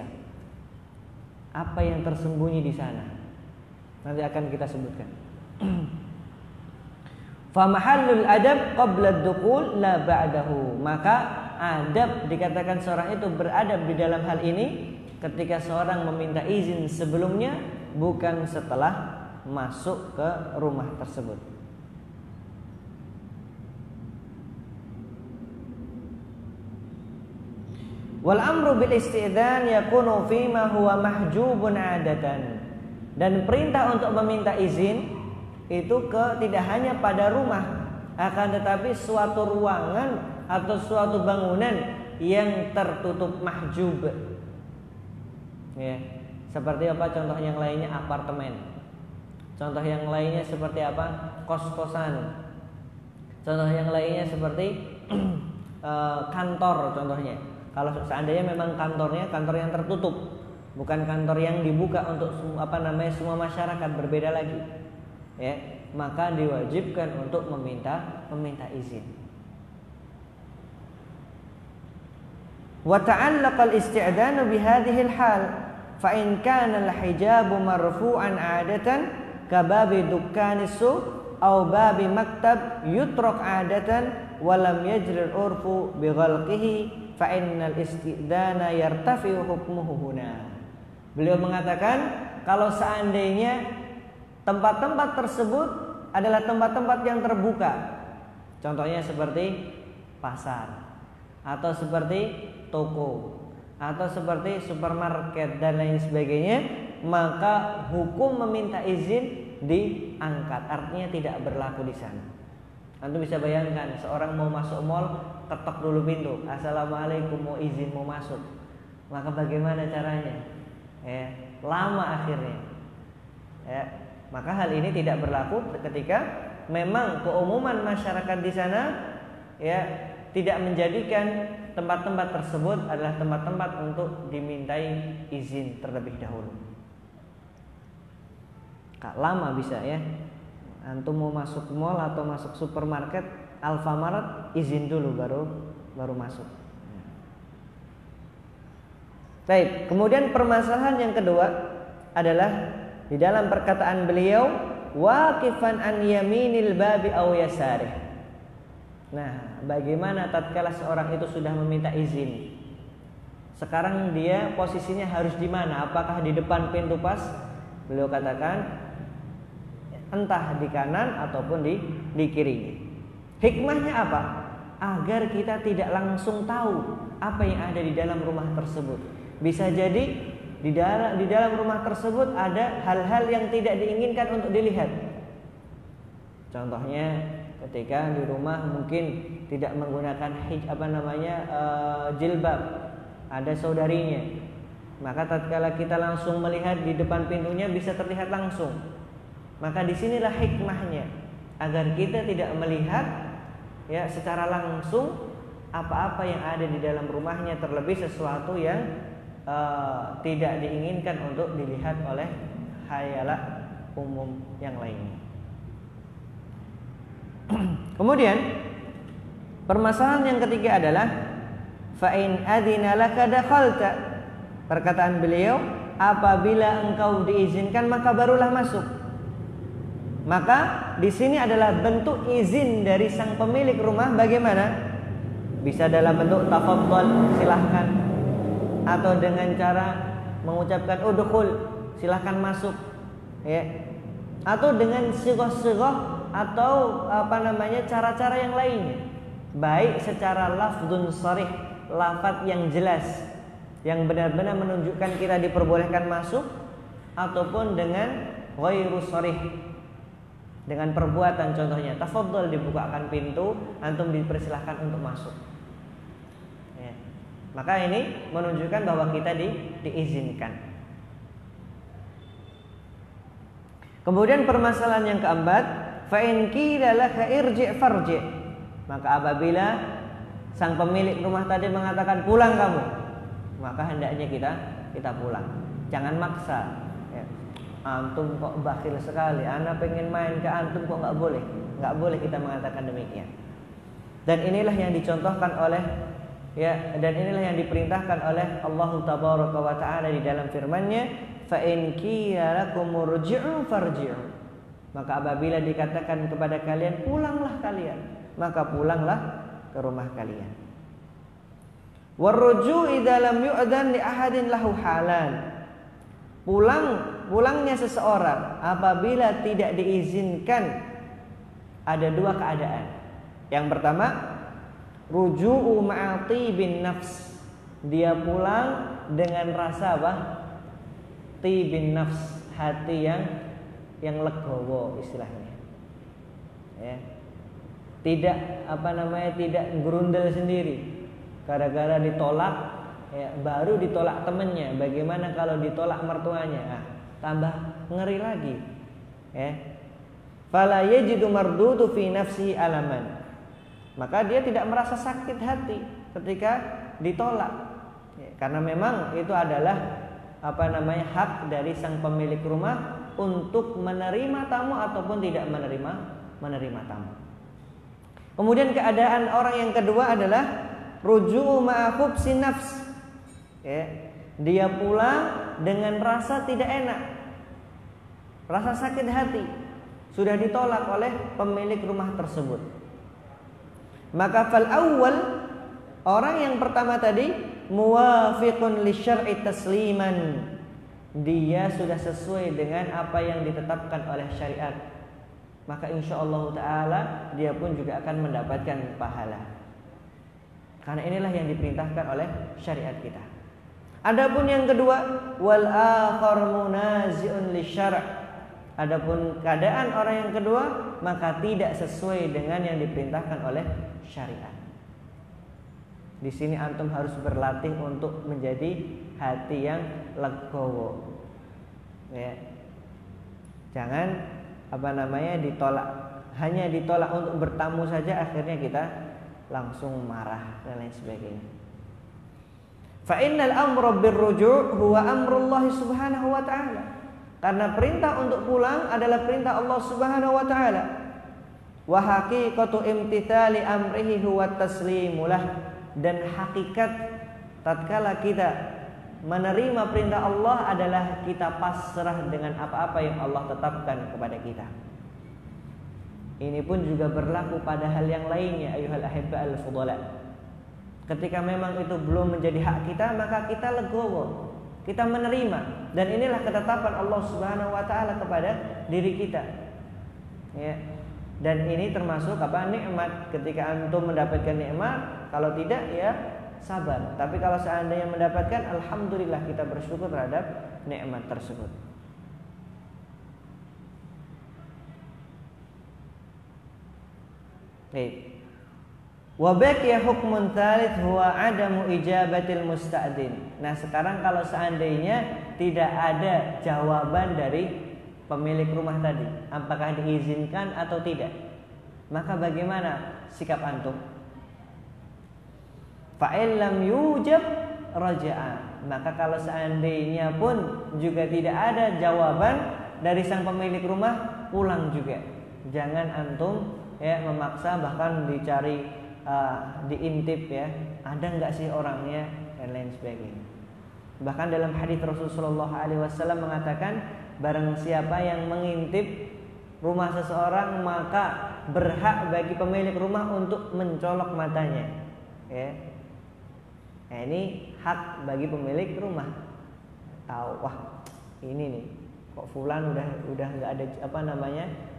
Apa yang tersembunyi di sana? Nanti akan kita sebutkan. Fa mahallul adab qabla ad-dukhul la ba'dahu. Maka adab, dikatakan seorang itu beradab di dalam hal ini ketika seorang meminta izin sebelumnya, bukan setelah masuk ke rumah tersebut. Wal amru bil isti'dzan yakunu fima huwa mahjubun 'adatan. Dan perintah untuk meminta izin itu tidak hanya pada rumah, akan tetapi suatu ruangan atau suatu bangunan yang tertutup, mahjub. Ya. Seperti apa contoh yang lainnya? Apartemen. Contoh yang lainnya seperti apa? Kos-kosan. Contoh yang lainnya seperti kantor contohnya. Kalau seandainya memang kantornya kantor yang tertutup, bukan kantor yang dibuka untuk semua masyarakat, berbeda lagi. Ya, maka diwajibkan untuk meminta izin. Wa ta'allaqa al-isti'danu bi hadhihi al-hal. Fa in kana al-hijabu marfu'an 'adatan ka babi dukkanis suq aw babi maktab yutrak 'adatan wa lam yajri al-urfu bi ghalqihi fa innal istidana yartafi'u hukmuhu huna. Beliau mengatakan kalau seandainya tempat-tempat tersebut adalah tempat-tempat yang terbuka, contohnya seperti pasar atau seperti toko atau seperti supermarket dan lain sebagainya, maka hukum meminta izin diangkat, artinya tidak berlaku di sana. Antum bisa bayangkan seorang mau masuk mall, ketok dulu pintu, assalamualaikum, mau izin mau masuk, maka bagaimana caranya? Lama akhirnya. Maka hal ini tidak berlaku ketika memang keumuman masyarakat di sana tidak menjadikan tempat-tempat tersebut adalah tempat-tempat untuk dimintai izin terlebih dahulu. Lama bisa ya. Antum mau masuk mall atau masuk supermarket, Alfamart, izin dulu baru masuk. Baik, kemudian permasalahan yang kedua adalah di dalam perkataan beliau waqifan an yaminil babi aw yasarih. Nah, bagaimana tatkala seorang itu sudah meminta izin? Sekarang dia posisinya harus di mana? Apakah di depan pintu pas? Beliau katakan entah di kanan ataupun di kiri. Hikmahnya apa? Agar kita tidak langsung tahu apa yang ada di dalam rumah tersebut. Bisa jadi di dalam rumah tersebut ada hal-hal yang tidak diinginkan untuk dilihat. Contohnya ketika di rumah mungkin tidak menggunakan jilbab, ada saudarinya, maka tatkala kita langsung melihat di depan pintunya bisa terlihat langsung. Maka disinilah hikmahnya, agar kita tidak melihat secara langsung apa-apa yang ada di dalam rumahnya, terlebih sesuatu yang tidak diinginkan untuk dilihat oleh khayalak umum yang lainnya. Kemudian permasalahan yang ketiga adalah fa in adzina laka dakhalta. Perkataan beliau, apabila engkau diizinkan maka barulah masuk. Maka di sini adalah bentuk izin dari sang pemilik rumah. Bagaimana? Bisa dalam bentuk tafadhol, silahkan, atau dengan cara mengucapkan udkhul, silahkan masuk, atau dengan sighah-sighah atau cara-cara yang lainnya, baik secara lafdzun sharih, lafaz yang jelas yang benar-benar menunjukkan kita diperbolehkan masuk, ataupun dengan ghairu sharih, dengan perbuatan, contohnya tafadhol, dibukakan pintu, antum dipersilahkan untuk masuk. Maka ini menunjukkan bahwa kita diizinkan. Kemudian permasalahan yang keempat, fa in qila laka irji' farji'. Maka apabila sang pemilik rumah tadi mengatakan pulang kamu, maka hendaknya kita pulang. Jangan maksa. Ya. Antum kok bakhil sekali, ana pengen main ke antum kok nggak boleh. Nggak boleh kita mengatakan demikian. Dan inilah yang dicontohkan oleh dan inilah yang diperintahkan oleh Allah Tabaraka wa Ta'ala di dalam firman-Nya, fa in qila lakum urji'u farji'u. Maka apabila dikatakan kepada kalian pulanglah kalian, maka pulanglah ke rumah kalian. Warruju' idza lam yu'dan li ahadin lahu halan. Pulangnya seseorang apabila tidak diizinkan ada dua keadaan. Yang pertama, ruju'u ma'ati bin nafs. Dia pulang dengan rasa apa? Tibin nafs, hati yang legowo istilahnya. Ya. Tidak tidak gerundel sendiri. Gara-gara ditolak, ya, baru ditolak temannya. Bagaimana kalau ditolak mertuanya? Tambah ngeri lagi. Ya. Fala yajidu mardudu fi nafsihi alaman. Maka dia tidak merasa sakit hati ketika ditolak. Ya, karena memang itu adalah hak dari sang pemilik rumah untuk menerima tamu ataupun tidak menerima tamu. Kemudian keadaan orang yang kedua adalah ruju'u ma'a khubsi nafs. Ya, dia pulang dengan rasa tidak enak, rasa sakit hati, sudah ditolak oleh pemilik rumah tersebut. Maka fal awwal, orang yang pertama tadi, muwafiqun li syar'i tasliman. Dia sudah sesuai dengan apa yang ditetapkan oleh syariat. Maka insyaallah taala dia pun juga akan mendapatkan pahala. Karena inilah yang diperintahkan oleh syariat kita. Adapun yang kedua, wal akhar munazi'un li syar'. Adapun keadaan orang yang kedua, maka tidak sesuai dengan yang diperintahkan oleh syariat. Di sini antum harus berlatih untuk menjadi hati yang legowo. Ya. Jangan ditolak, hanya ditolak untuk bertamu saja akhirnya kita langsung marah dan lain sebagainya. Fa innal amra birruju' huwa amrullah subhanahu wa ta'ala. Karena perintah untuk pulang adalah perintah Allah Subhanahu wa taala. Wa haqiqatu imtithali amrihi huwa taslimulah. Dan hakikat tatkala kita menerima perintah Allah adalah kita pasrah dengan apa-apa yang Allah tetapkan kepada kita. Ini pun juga berlaku pada hal yang lainnya, ayyuhal ahibba al-fudala. Ketika memang itu belum menjadi hak kita, maka kita legowo, kita menerima. Dan inilah ketetapan Allah Subhanahu wa taala kepada diri kita. Ya. Dan ini termasuk nikmat. Ketika antum mendapatkan nikmat, kalau tidak ya sabar. Tapi kalau seandainya mendapatkan, alhamdulillah kita bersyukur terhadap nikmat tersebut. Baik. Wa baqiya hukmun tsalits huwa adamu ijabatil musta'din. Nah, sekarang kalau seandainya tidak ada jawaban dari pemilik rumah tadi, apakah diizinkan atau tidak, maka bagaimana sikap antum? Fa'il lam yujab raja'a. Maka kalau seandainya pun juga tidak ada jawaban dari sang pemilik rumah, pulang juga. Jangan antum memaksa, bahkan dicari diintip ada nggak sih orangnya dan lain sebagainya. Bahkan dalam hadis Rasulullah SAW mengatakan, barang siapa yang mengintip rumah seseorang, maka berhak bagi pemilik rumah untuk mencolok matanya. Ini hak bagi pemilik rumah. Tahu, wah ini nih, kok fulan udah nggak ada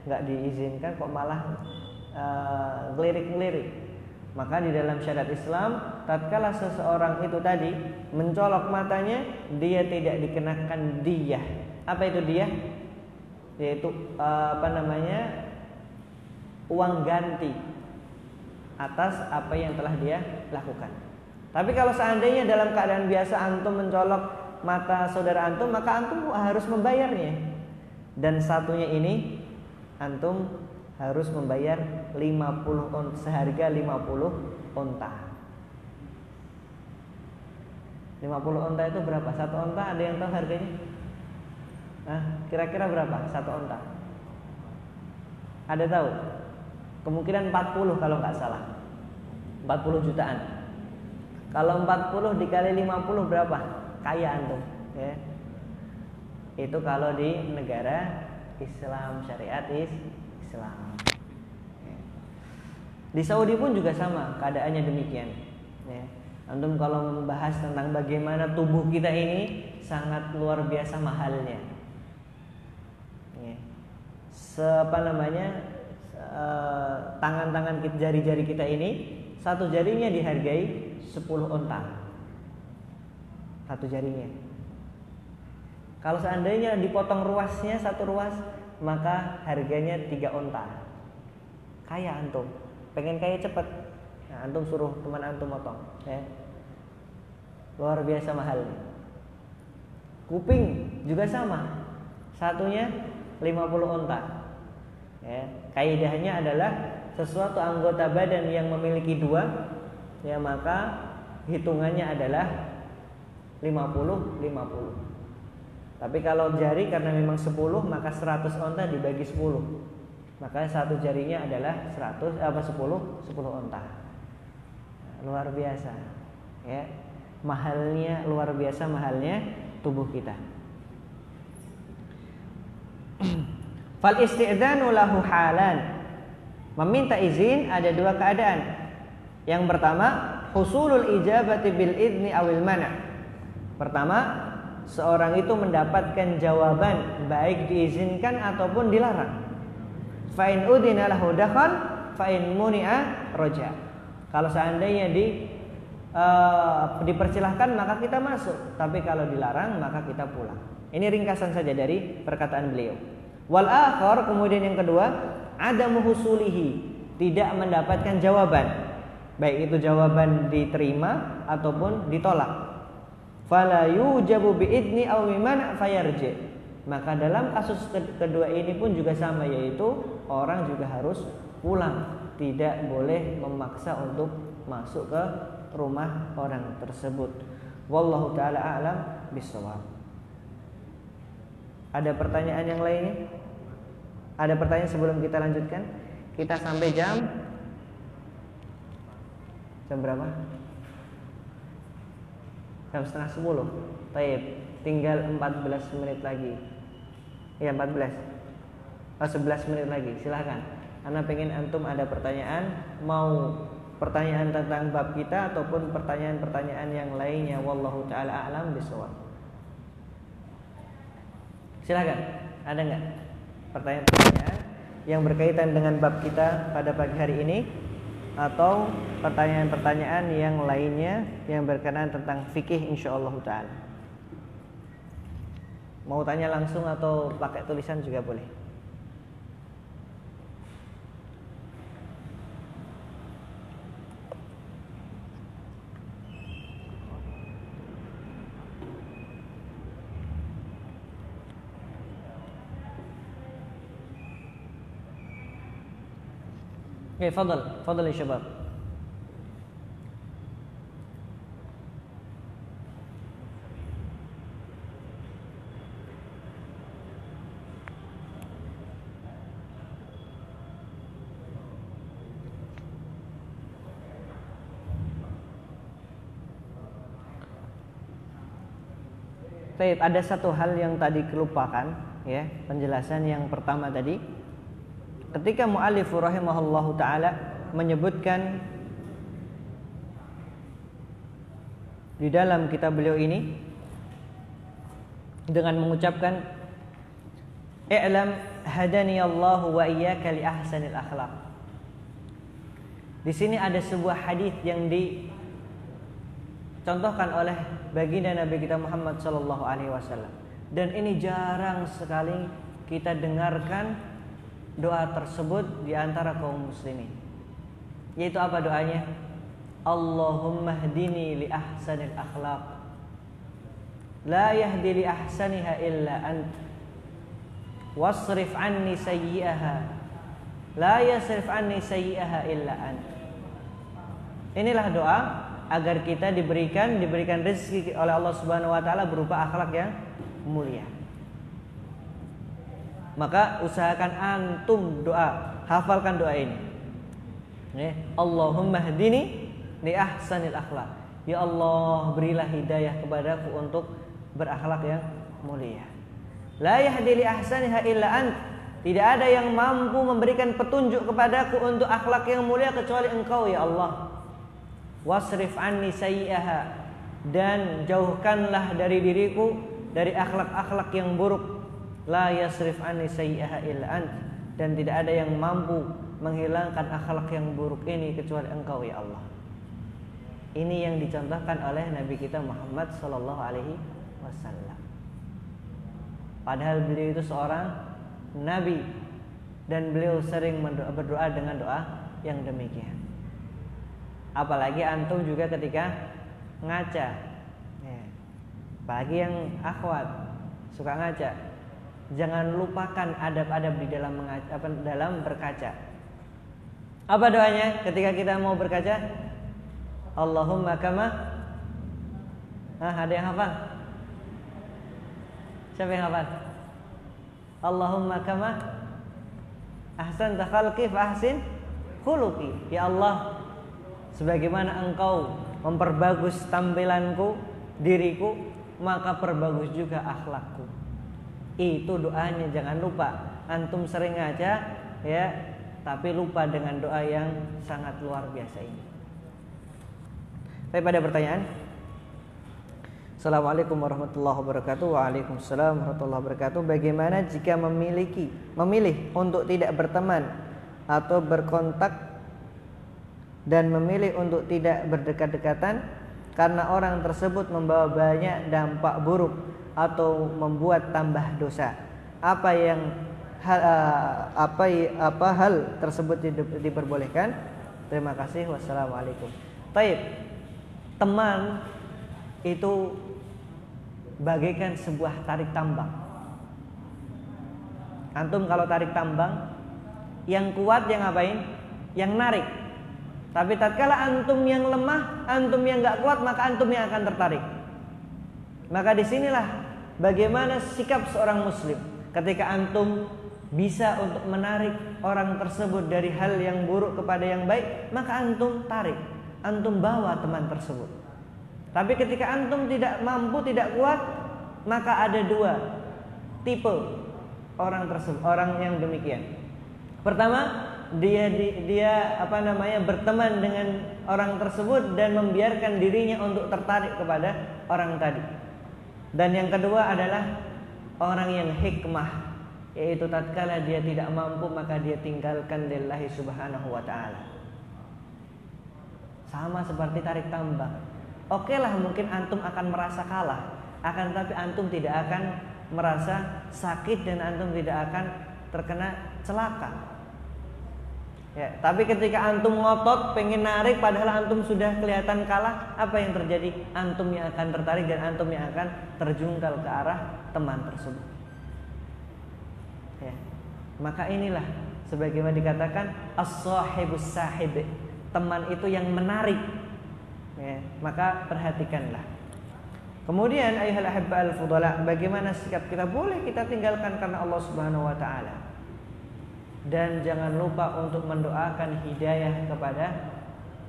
nggak diizinkan, kok malah ngelirik-ngelirik. Maka di dalam syariat Islam, tatkala seseorang itu tadi mencolok matanya, dia tidak dikenakan diyah. Apa itu diyah? Yaitu uang ganti atas apa yang telah dia lakukan. Tapi kalau seandainya dalam keadaan biasa antum mencolok mata saudara antum, maka antum harus membayarnya. Dan satunya ini antum harus membayar 50 onta, seharga 50 onta. 50 onta itu berapa? Satu onta ada yang tahu harganya? Kira-kira berapa satu onta? Ada tahu? Kemungkinan 40 kalau nggak salah. 40 jutaan. Kalau 40 dikali 50 berapa? Kaya antum, ya. Itu kalau di negara Islam, syariat Islam. Di Saudi pun juga sama keadaannya demikian, ya. Antum kalau membahas tentang bagaimana tubuh kita ini sangat luar biasa mahalnya, ya. Tangan-tangan kita, jari-jari kita ini, satu jarinya dihargai 10 onta. Satu jarinya. Kalau seandainya dipotong ruasnya, satu ruas, maka harganya 3 onta. Kaya antum. Pengen kaya cepat, nah, antum suruh teman antum potong, ya. Luar biasa mahalnya. Kuping juga sama. Satunya 50 onta, ya. Kaidahnya adalah sesuatu anggota badan yang memiliki 2, ya, maka hitungannya adalah 50-50. Tapi kalau jari karena memang 10, maka 100 onta dibagi 10. Maka satu jarinya adalah 10 onta. Nah, luar biasa, ya. Mahalnya, luar biasa mahalnya tubuh kita. Fal isti'dzanu lahu halan. Meminta izin ada 2 keadaan. Yang pertama, husulul ijabati bil idni awil mana'. Pertama, seorang itu mendapatkan jawaban baik diizinkan ataupun dilarang. Fa in udhina lahu dakhal, fa in muni'a raja. Kalau seandainya dipersilahkan maka kita masuk, tapi kalau dilarang maka kita pulang. Ini ringkasan saja dari perkataan beliau. Wal akhar, kemudian yang kedua, adamu husulihi, tidak mendapatkan jawaban, baik itu jawaban diterima ataupun ditolak. Fala yujabu biidni aw mimana fayarji. Maka dalam kasus kedua ini pun juga sama, yaitu orang juga harus pulang, tidak boleh memaksa untuk masuk ke rumah orang tersebut. Wallahu taala a'lam bishawab. Ada pertanyaan yang lainnya? Ada pertanyaan sebelum kita lanjutkan? Kita sampai jam berapa? Jam 9:30. Baik, tinggal 14 menit lagi. Ya, 14. 11 menit lagi. Silahkan. Ana pengen antum ada pertanyaan, mau pertanyaan tentang bab kita ataupun pertanyaan-pertanyaan yang lainnya. Wallahu taala a'lam bishawab. Silahkan. Ada enggak pertanyaan-pertanyaan yang berkaitan dengan bab kita pada pagi hari ini, atau pertanyaan-pertanyaan yang lainnya yang berkenaan tentang fikih insyaallah taala? Mau tanya langsung atau pakai tulisan juga boleh. Oke, fadal ya syabab. Baik, ada satu hal yang tadi kelupakan, ya, penjelasan yang pertama tadi. Ketika mu'allif rahimahullahu taala menyebutkan di dalam kitab beliau ini dengan mengucapkan i'lam hadani Allahu wa iyyaka li ahsanil akhlaq. Di sini ada sebuah hadis yang dicontohkan oleh baginda Nabi kita Muhammad sallallahu alaihi wasallam, dan ini jarang sekali kita dengarkan doa tersebut di antara kaum muslimin. Yaitu apa doanya? Allahumma hdini li ahsanil akhlaq, la yahdi li ahsaniha illa ant. wasrif anni sayyi'aha la yasrif anni sayyi'aha illa anta. Inilah doa agar kita diberikan rezeki oleh Allah Subhanahu wa taala berupa akhlak yang mulia. Maka usahakan antum doa, hafalkan doa ini. Allahumma hdini li ahsanil akhlak. Ya Allah, berilah hidayah kepadaku untuk berakhlak yang mulia. La yahdi li ahsaniha illa ant. Tidak ada yang mampu memberikan petunjuk kepadaku untuk akhlak yang mulia kecuali Engkau ya Allah. Wasrif anni sayyi'aha, dan jauhkanlah dari diriku dari akhlak-akhlak yang buruk. La yasrif anni sayyi'aha illa ant, dan tidak ada yang mampu menghilangkan akhlak yang buruk ini kecuali Engkau ya Allah. Ini yang dicontohkan oleh Nabi kita Muhammad sallallahu alaihi wasallam. Padahal beliau itu seorang nabi dan beliau sering berdoa dengan doa yang demikian. Apalagi antum juga ketika ngaca, apalagi yang akhwat suka ngaca, jangan lupakan adab-adab di dalam berkaca. Apa doanya ketika kita mau berkaca? Allahumma kama. Ada yang hafal? Siapa yang hafal? Allahumma kama ahsanta khalqi fa ahsin khuluqi. Ya Allah, sebagaimana Engkau memperbagus tampilanku, diriku, maka perbagus juga akhlakku. Itu doanya, jangan lupa. Antum sering ngaca ya, tapi lupa dengan doa yang sangat luar biasa ini. Baik, pada pertanyaan. Assalamualaikum warahmatullahi wabarakatuh. Waalaikumsalam warahmatullahi wabarakatuh. Bagaimana jika memilih untuk tidak berteman atau berkontak dan memilih untuk tidak berdekat-dekatan karena orang tersebut membawa banyak dampak buruk atau membuat tambah dosa? Apa hal tersebut diperbolehkan? Terima kasih. Wassalamualaikum. Taib. Teman itu bagaikan sebuah tarik tambang. Antum kalau tarik tambang, yang kuat yang ngapain? Yang narik. Tapi tatkala antum yang lemah, antum yang gak kuat, maka antum yang akan tertarik. Maka disinilah bagaimana sikap seorang muslim. Ketika antum bisa untuk menarik orang tersebut dari hal yang buruk kepada yang baik, maka antum tarik, antum bawa teman tersebut. Tapi ketika antum tidak mampu, tidak kuat, maka ada dua tipe orang tersebut, orang yang demikian. Pertama, dia berteman dengan orang tersebut dan membiarkan dirinya untuk tertarik kepada orang tadi. Dan yang kedua adalah orang yang hikmah, yaitu tatkala dia tidak mampu maka dia tinggalkan lillahi subhanahu wa ta'ala. Sama seperti tarik tambang. Oke lah, mungkin antum akan merasa kalah, akan tapi antum tidak akan merasa sakit dan antum tidak akan terkena celaka. Ya, tapi ketika antum ngotot pengen narik padahal antum sudah kelihatan kalah, apa yang terjadi? Antum yang akan tertarik dan antum yang akan terjungkal ke arah teman tersebut. Ya. Maka inilah sebagaimana dikatakan as-sahibus sahib, teman itu yang menarik. Ya, maka perhatikanlah. Kemudian ayyuhal ahibba al-fudala, bagaimana sikap kita? Boleh kita tinggalkan karena Allah Subhanahu wa taala. Dan jangan lupa untuk mendoakan hidayah kepada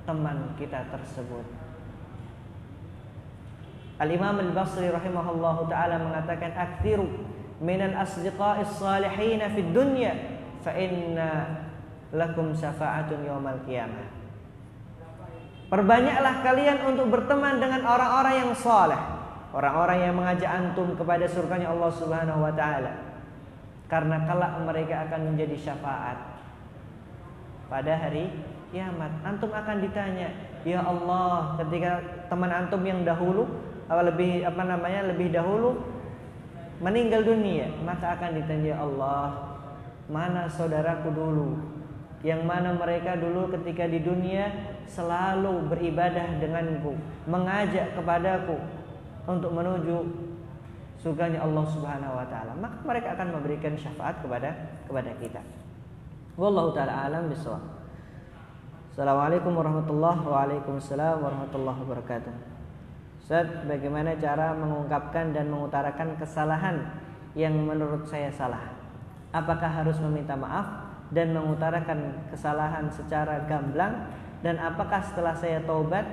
teman kita tersebut. Al-Imam Al-Basri rahimahullahu taala mengatakan, "Aktsiru minal asdiqa'is salihin fid dunya fa inna lakum syafa'atun yaumal qiyamah." Perbanyaklah kalian untuk berteman dengan orang-orang yang saleh, orang-orang yang mengajak antum kepada surganya Allah Subhanahu wa taala. Karena kelak mereka akan menjadi syafaat pada hari kiamat. Antum akan ditanya, "Ya Allah, ketika teman antum yang dahulu lebih dahulu meninggal dunia, maka akan ditanya, ya Allah, mana saudaraku dulu, yang mana mereka dulu ketika di dunia selalu beribadah denganku, mengajak kepadaku untuk menuju surganya Allah Subhanahu wa taala, maka mereka akan memberikan syafaat kepada kita. Wallahu taala alam bisawab. Assalamualaikum warahmatullahi wabarakatuh. Waalaikumsalam warahmatullahi wabarakatuh. Ustaz, bagaimana cara mengungkapkan dan mengutarakan kesalahan yang menurut saya salah? Apakah harus meminta maaf dan mengutarakan kesalahan secara gamblang, dan apakah setelah saya taubat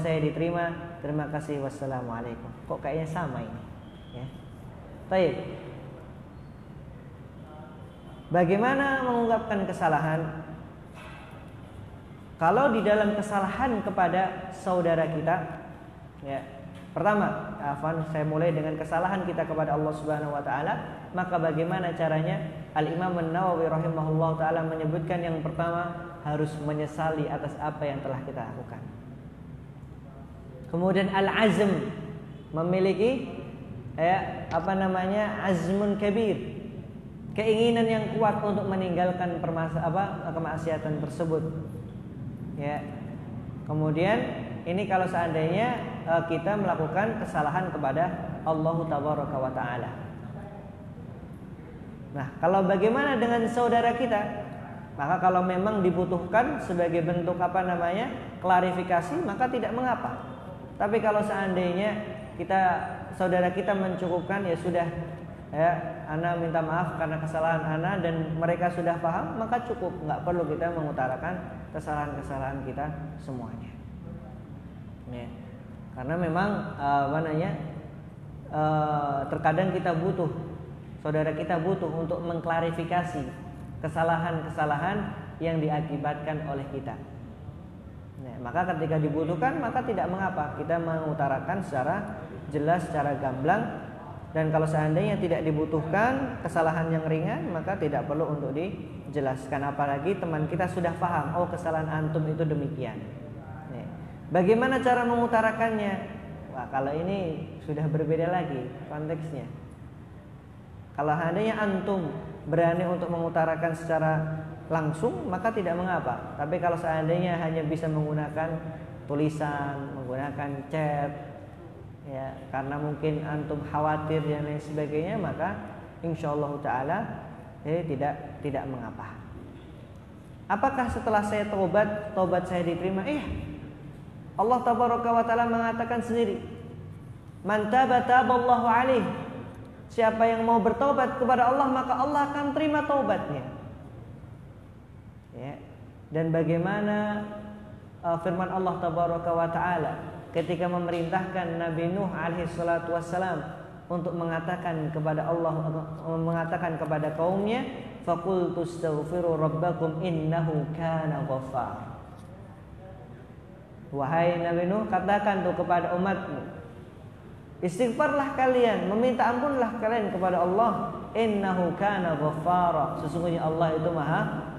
saya diterima? Terima kasih, wassalamualaikum. Kok kayaknya sama ini ya. Baik. Bagaimana mengungkapkan kesalahan? Kalau di dalam kesalahan kepada saudara kita, ya, pertama, saya mulai dengan kesalahan kita kepada Allah Subhanahu wa taala, maka bagaimana caranya? Al-Imam An-Nawawi rahimahullah taala menyebutkan yang pertama harus menyesali atas apa yang telah kita lakukan. Kemudian al-azm, memiliki azmun kabir, keinginan yang kuat untuk meninggalkan kemaksiatan tersebut. Ya. Kemudian ini kalau seandainya kita melakukan kesalahan kepada Allah Tabaraka wa taala. Nah, kalau bagaimana dengan saudara kita? Maka kalau memang dibutuhkan sebagai bentuk klarifikasi, maka tidak mengapa. Tapi kalau seandainya saudara kita mencukupkan, ya sudah, ya, ana minta maaf karena kesalahan ana dan mereka sudah paham, maka cukup, nggak perlu kita mengutarakan kesalahan-kesalahan kita semuanya. Ya. Karena memang terkadang saudara kita butuh untuk mengklarifikasi kesalahan-kesalahan yang diakibatkan oleh kita. Nah, maka ketika dibutuhkan, maka tidak mengapa kita mengutarakan secara jelas, secara gamblang. Dan kalau seandainya tidak dibutuhkan kesalahan yang ringan, maka tidak perlu untuk dijelaskan. Apalagi teman kita sudah paham, oh kesalahan antum itu demikian. Nih. Bagaimana cara mengutarakannya? Wah, kalau ini sudah berbeda lagi konteksnya. Kalau seandainya antum berani untuk mengutarakan secara langsung, maka tidak mengapa. Tapi kalau seandainya hanya bisa menggunakan tulisan, menggunakan chat, ya, karena mungkin antum khawatir dan lain sebagainya, maka insyaallah taala tidak mengapa. Apakah setelah saya taubat saya diterima? Allah Tabaraka wa taala mengatakan sendiri, man taba taballahu alaih. Siapa yang mau bertobat kepada Allah, maka Allah akan terima taubatnya. Ya. Dan bagaimana firman Allah Tabaraka wa taala ketika memerintahkan Nabi Nuh alaihi salatu wassalam untuk mengatakan kepada Allah, mengatakan kepada kaumnya, faqultu astaghfiru rabbakum innahu kana ghaffar. Wahai Nabi Nuh, katakan tuh kepada umatmu, istighfarlah kalian, meminta ampunlah kalian kepada Allah, innahu kana ghaffara, sesungguhnya Allah itu Maha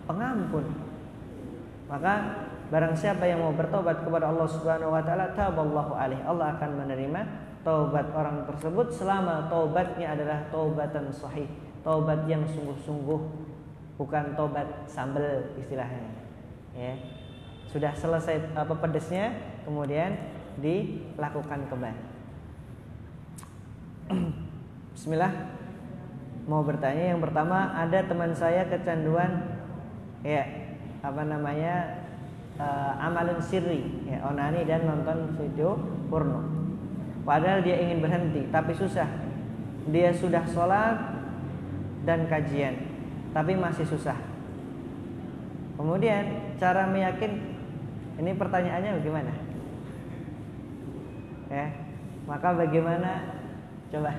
Pengampun. Maka barang siapa yang mau bertobat kepada Allah Subhanahu wa taala, taballahu alaih, Allah akan menerima taubat orang tersebut selama taubatnya adalah taubatan sahih, taubat yang sungguh-sungguh, bukan taubat sambel istilahnya. Ya. Sudah selesai pedesnya, kemudian dilakukan kembali. Bismillah. Mau bertanya, yang pertama, ada teman saya kecanduan amalun sirri, ya, onani dan nonton video porno. Padahal dia ingin berhenti, tapi susah. Dia sudah sholat dan kajian, tapi masih susah. Kemudian cara ini pertanyaannya bagaimana? Ya, maka bagaimana? Coba,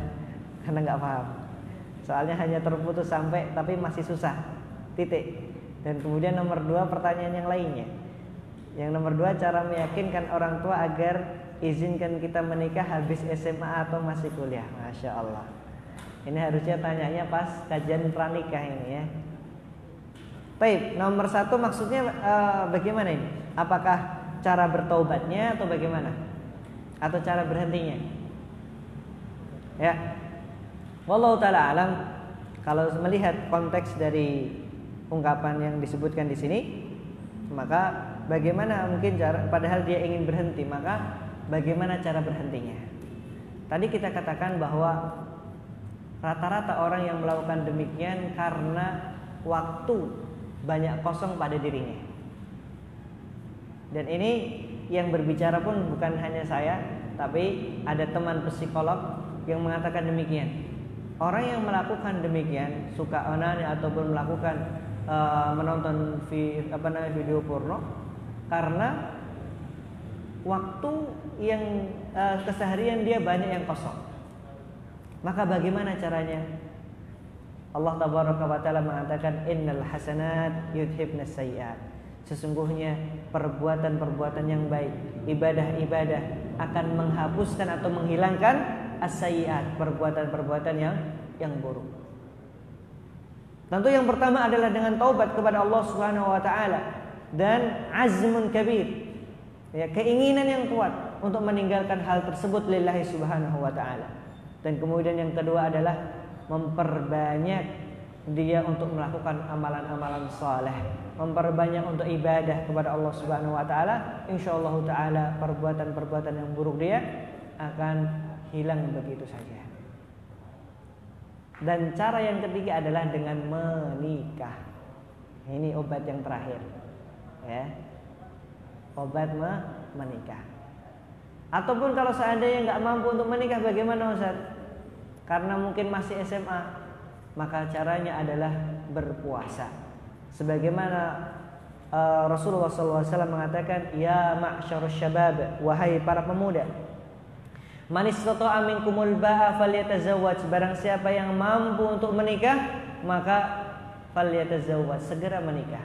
karena nggak paham. Soalnya hanya terputus sampai, tapi masih susah. Titik. Dan kemudian nomor 2 pertanyaan yang lainnya. Yang nomor 2, cara meyakinkan orang tua agar izinkan kita menikah habis SMA atau masih kuliah. Masya Allah. Ini harusnya tanyanya pas kajian pranikah ini ya. Baik, nomor 1 maksudnya bagaimana ini? Apakah cara bertaubatnya atau bagaimana? Atau cara berhentinya? Ya. Wallahu ta'ala alam. Kalau melihat konteks dari ungkapan yang disebutkan di sini, maka bagaimana mungkin cara, padahal dia ingin berhenti, maka bagaimana cara berhentinya? Tadi kita katakan bahwa rata-rata orang yang melakukan demikian karena waktu banyak kosong pada dirinya. Dan ini yang berbicara pun bukan hanya saya, tapi ada teman psikolog yang mengatakan demikian. Orang yang melakukan demikian, suka onani ataupun melakukan menonton video porno karena waktu yang keseharian dia banyak yang kosong. Maka bagaimana caranya? Allah tabaraka wa taala mengatakan innal hasanat yudhibnas sayyi'at. Sesungguhnya perbuatan-perbuatan yang baik, ibadah-ibadah akan menghapuskan atau menghilangkan as-sayyi'at, perbuatan-perbuatan yang buruk. Tentu yang pertama adalah dengan taubat kepada Allah Subhanahu wa taala dan azmun kabir. Ya, keinginan yang kuat untuk meninggalkan hal tersebut lillahi subhanahu wa ta'ala. Dan kemudian yang kedua adalah memperbanyak dia untuk melakukan amalan-amalan saleh, memperbanyak untuk ibadah kepada Allah Subhanahu wa taala. Insyaallah taala perbuatan-perbuatan yang buruk dia akan hilang begitu saja. Dan cara yang ketiga adalah dengan menikah. Ini obat yang terakhir. Ya. Obat menikah. Ataupun kalau seandainya nggak mampu untuk menikah, bagaimana Ustaz? Karena mungkin masih SMA, maka caranya adalah berpuasa. Sebagaimana Rasulullah SAW mengatakan, ya ma'syarus syabab, wahai para pemuda, man istata'a minkumul ba'a falyatazawwaj, barang siapa yang mampu untuk menikah, maka falyatazawwaj, segera menikah.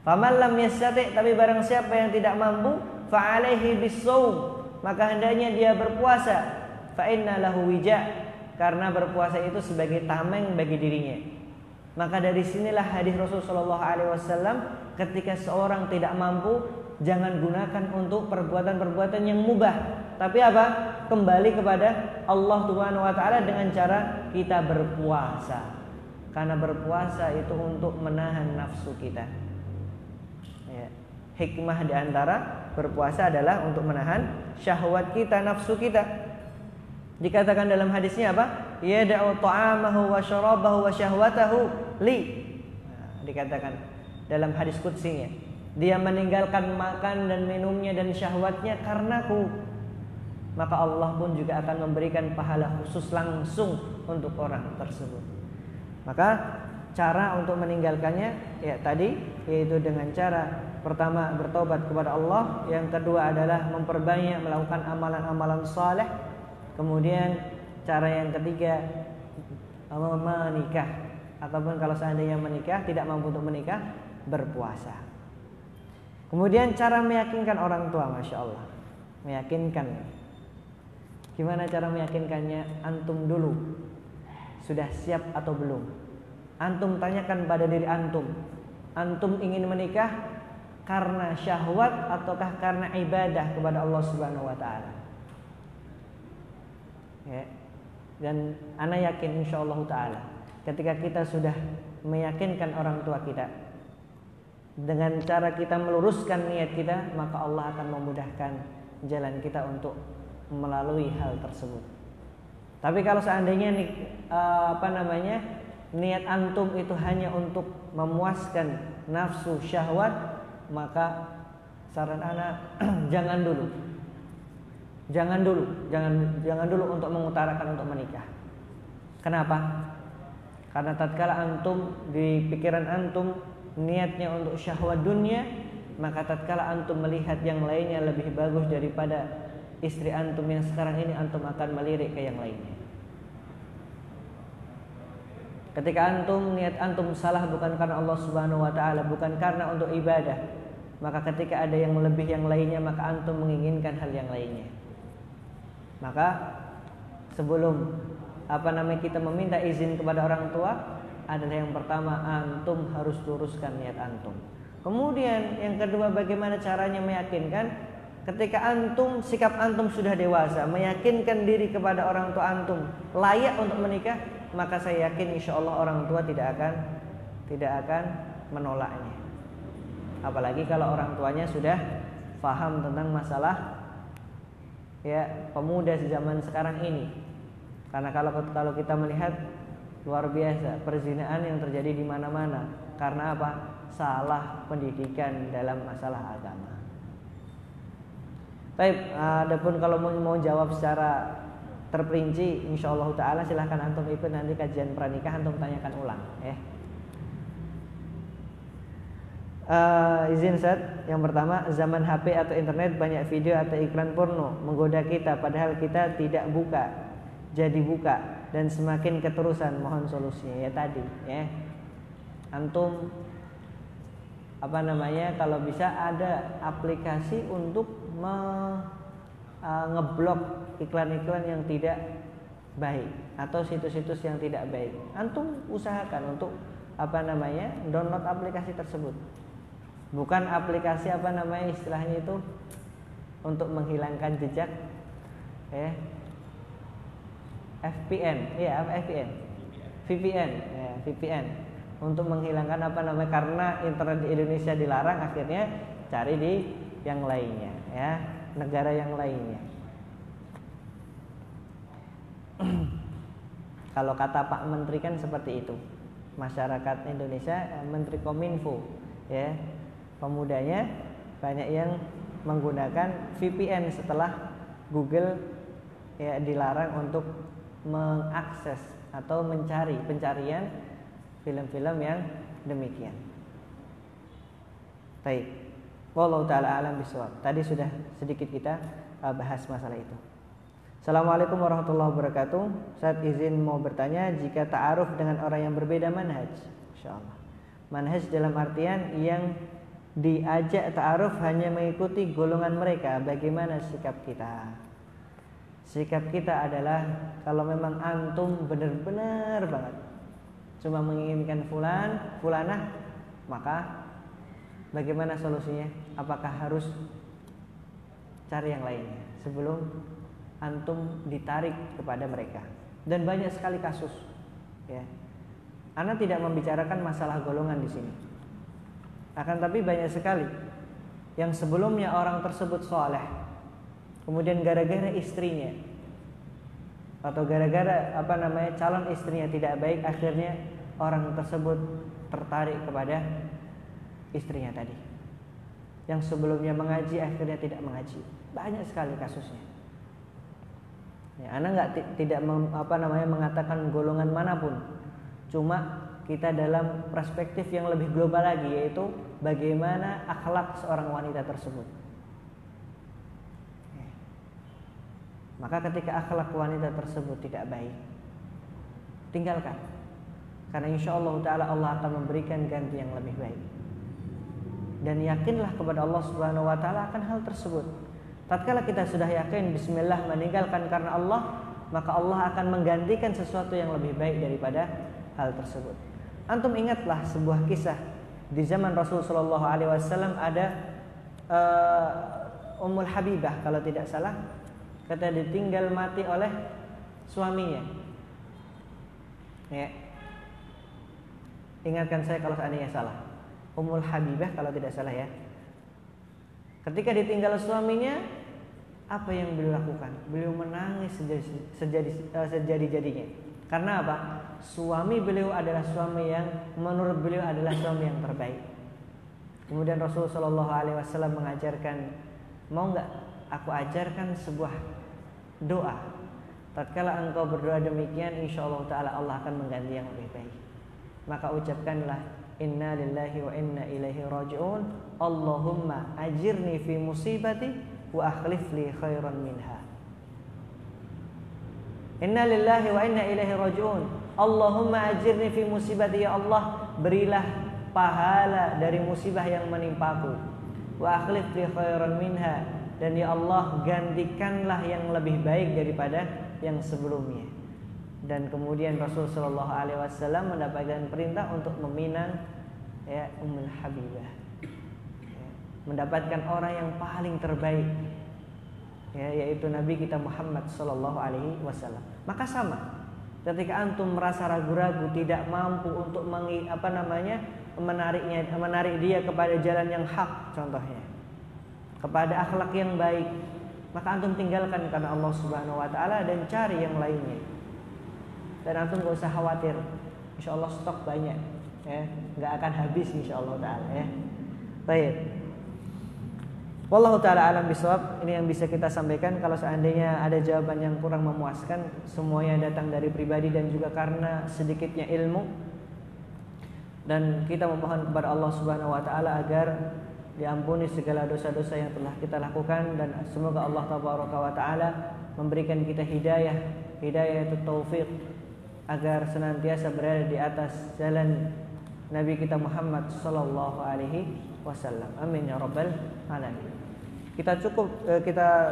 Faman lam yastati', tapi barang siapa yang tidak mampu, fa'alaihi bis-shaum, maka hendaknya dia berpuasa. Fa inna lahu wija', karena berpuasa itu sebagai tameng bagi dirinya. Maka dari sinilah hadis Rasulullah SAW, ketika seorang tidak mampu, jangan gunakan untuk perbuatan-perbuatan yang mubah, tapi apa? Kembali kepada Allah Subhanahu wa taala dengan cara kita berpuasa. Karena berpuasa itu untuk menahan nafsu kita. Ya. Hikmah di antara berpuasa adalah untuk menahan syahwat kita, nafsu kita. Dikatakan dalam hadisnya apa? Yada'u ta'amahu wa syarabahu wa syahwatahu li. Nah, dikatakan dalam hadis qudsinya, dia meninggalkan makan dan minumnya dan syahwatnya karenaku. Maka Allah pun juga akan memberikan pahala khusus langsung untuk orang tersebut. Maka cara untuk meninggalkannya ya tadi, yaitu dengan cara pertama bertobat kepada Allah, yang kedua adalah memperbanyak melakukan amalan-amalan saleh. Kemudian cara yang ketiga menikah, ataupun kalau seandainya menikah tidak mampu untuk menikah, berpuasa. Kemudian cara meyakinkan orang tua, masya Allah, meyakinkan. Gimana cara meyakinkannya? Antum dulu sudah siap atau belum? Antum tanyakan pada diri antum. Antum ingin menikah karena syahwat ataukah karena ibadah kepada Allah Subhanahu wa taala? Ya. Dan ana yakin insyaallah taala ketika kita sudah meyakinkan orang tua kita dengan cara kita meluruskan niat kita, maka Allah akan memudahkan jalan kita untuk melalui hal tersebut. Tapi kalau seandainya niat antum itu hanya untuk memuaskan nafsu syahwat, maka saran ana jangan dulu untuk mengutarakan untuk menikah. Kenapa? Karena tatkala antum di pikiran antum niatnya untuk syahwat dunia, maka tatkala antum melihat yang lainnya lebih bagus daripada istri antum yang sekarang ini, antum akan melirik ke yang lainnya. Ketika antum niat antum salah bukan karena Allah Subhanahu wa taala, bukan karena untuk ibadah, maka ketika ada yang lebih yang lainnya, maka antum menginginkan hal yang lainnya. Maka sebelum kita meminta izin kepada orang tua, adalah yang pertama antum harus luruskan niat antum. Kemudian yang kedua, bagaimana caranya meyakinkan? Ketika antum, sikap antum sudah dewasa, meyakinkan diri kepada orang tua antum layak untuk menikah, maka saya yakin insya Allah orang tua tidak akan menolaknya. Apalagi kalau orang tuanya sudah paham tentang masalah ya pemuda zaman sekarang ini. Karena kalau kita melihat luar biasa perzinaan yang terjadi di mana-mana. Karena apa? Salah pendidikan dalam masalah agama. Baik, adapun kalau mau jawab secara terperinci, insyaallah taala silahkan antum ikut nanti kajian pernikahan, antum tanyakan ulang, ya. Izin Ustaz, yang pertama, zaman HP atau internet banyak video atau iklan porno menggoda kita, padahal kita tidak buka, jadi buka dan semakin keterusan. Mohon solusinya. Ya tadi, ya. Antum kalau bisa ada aplikasi untuk ngeblok iklan-iklan yang tidak baik atau situs-situs yang tidak baik. Antum usahakan untuk download aplikasi tersebut. Bukan aplikasi istilahnya itu untuk menghilangkan jejak, ya. VPN untuk menghilangkan karena internet di Indonesia dilarang, akhirnya cari di yang lainnya, ya, negara yang lainnya. Kalau kata Pak Menteri kan seperti itu. Masyarakat Indonesia, Menteri Kominfo, ya, pemudanya banyak yang menggunakan VPN setelah Google, ya, dilarang untuk mengakses atau mencari pencarian film-film yang demikian. Baik. Wallahu taala alam bisawab. Tadi sudah sedikit kita bahas masalah itu. Assalamualaikum warahmatullahi wabarakatuh. Saya izin mau bertanya, jika ta'aruf dengan orang yang berbeda manhaj, insyaallah. Manhaj dalam artian yang diajak ta'aruf hanya mengikuti golongan mereka, bagaimana sikap kita? Sikap kita adalah kalau memang antum benar-benar banget cuma menginginkan fulanah, maka bagaimana solusinya? Apakah harus cari yang lainnya sebelum antum ditarik kepada mereka? Dan banyak sekali kasus, ya. Ana tidak membicarakan masalah golongan di sini. Akan tapi banyak sekali yang sebelumnya orang tersebut soleh, kemudian gara-gara istrinya atau gara-gara calon istrinya tidak baik, akhirnya orang tersebut tertarik kepada istrinya tadi. Yang sebelumnya mengaji akhirnya tidak mengaji. Banyak sekali kasusnya. Ya, ana tidak mengatakan golongan manapun. Cuma kita dalam perspektif yang lebih global lagi, yaitu bagaimana akhlak seorang wanita tersebut. Ya. Maka ketika akhlak wanita tersebut tidak baik, tinggalkan. Karena insyaallah ta'ala Allah akan memberikan ganti yang lebih baik. Dan yakinlah kepada Allah Subhanahu wa ta'ala akan hal tersebut. Tatkala kita sudah yakin bismillah meninggalkan karena Allah, maka Allah akan menggantikan sesuatu yang lebih baik daripada hal tersebut. Antum ingatlah sebuah kisah di zaman Rasul sallallahu alaihi wasallam, ada Ummul Habibah kalau tidak salah, kata ditinggal mati oleh suaminya. Ya. Ingatkan saya kalau seandainya salah. Ummul Habibah kalau tidak salah, ya. Ketika ditinggal suaminya, apa yang beliau lakukan? Beliau menangis sejadi-jadinya. Karena apa? Suami beliau adalah suami yang menurut beliau adalah suami yang terbaik. Kemudian Rasulullah Shallallahu Alaihi Wasallam mengajarkan, mau nggak aku ajarkan sebuah doa. Tatkala engkau berdoa demikian, insyaallah taala Allah akan mengganti yang lebih baik. Maka ucapkanlah, inna lillahi wa inna ilaihi raji'un. Allahumma ajirni fi musibati wa akhlif li khairan minha. Inna lillahi wa inna ilaihi raji'un. Allahumma ajirni fi musibati, ya Allah, berilah pahala dari musibah yang menimpaku. Wa akhlif li khairan minha, dan ya Allah gantikanlah yang lebih baik daripada yang sebelumnya. Dan kemudian Rasul sallallahu alaihi wasallam mendapatkan perintah untuk meminang, ya, Ummul Habibah, ya, mendapatkan orang yang paling terbaik, ya, yaitu Nabi kita Muhammad sallallahu alaihi wasallam. Maka sama, ketika antum merasa ragu-ragu, tidak mampu untuk menarik dia kepada jalan yang hak, contohnya kepada akhlak yang baik, maka antum tinggalkan karena Allah Subhanahu wa taala dan cari yang lainnya. Dan antum gak usah khawatir. Insyaallah stok banyak ya, enggak akan habis insyaallah taala ya. Baik. Wallahu taala alam bisawab. Ini yang bisa kita sampaikan. Kalau seandainya ada jawaban yang kurang memuaskan, semuanya datang dari pribadi dan juga karena sedikitnya ilmu. Dan kita memohon kepada Allah Subhanahu wa taala agar diampuni segala dosa-dosa yang telah kita lakukan, dan semoga Allah tabaraka wa taala memberikan kita hidayah itu taufik, agar senantiasa berada di atas jalan Nabi kita Muhammad sallallahu alaihi wasallam. Amin ya rabbal alamin. Kita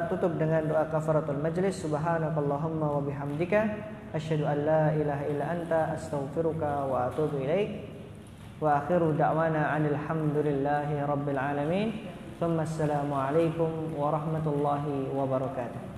tutup dengan doa kafaratul majlis. Subhanakallahumma wa bihamdika asyhadu an la ilaha illa anta astaghfiruka wa atubu ilaik. Wa akhiru da'wana 'anil hamdulillahi rabbil alamin. Assalamu alaikum warahmatullahi wabarakatuh.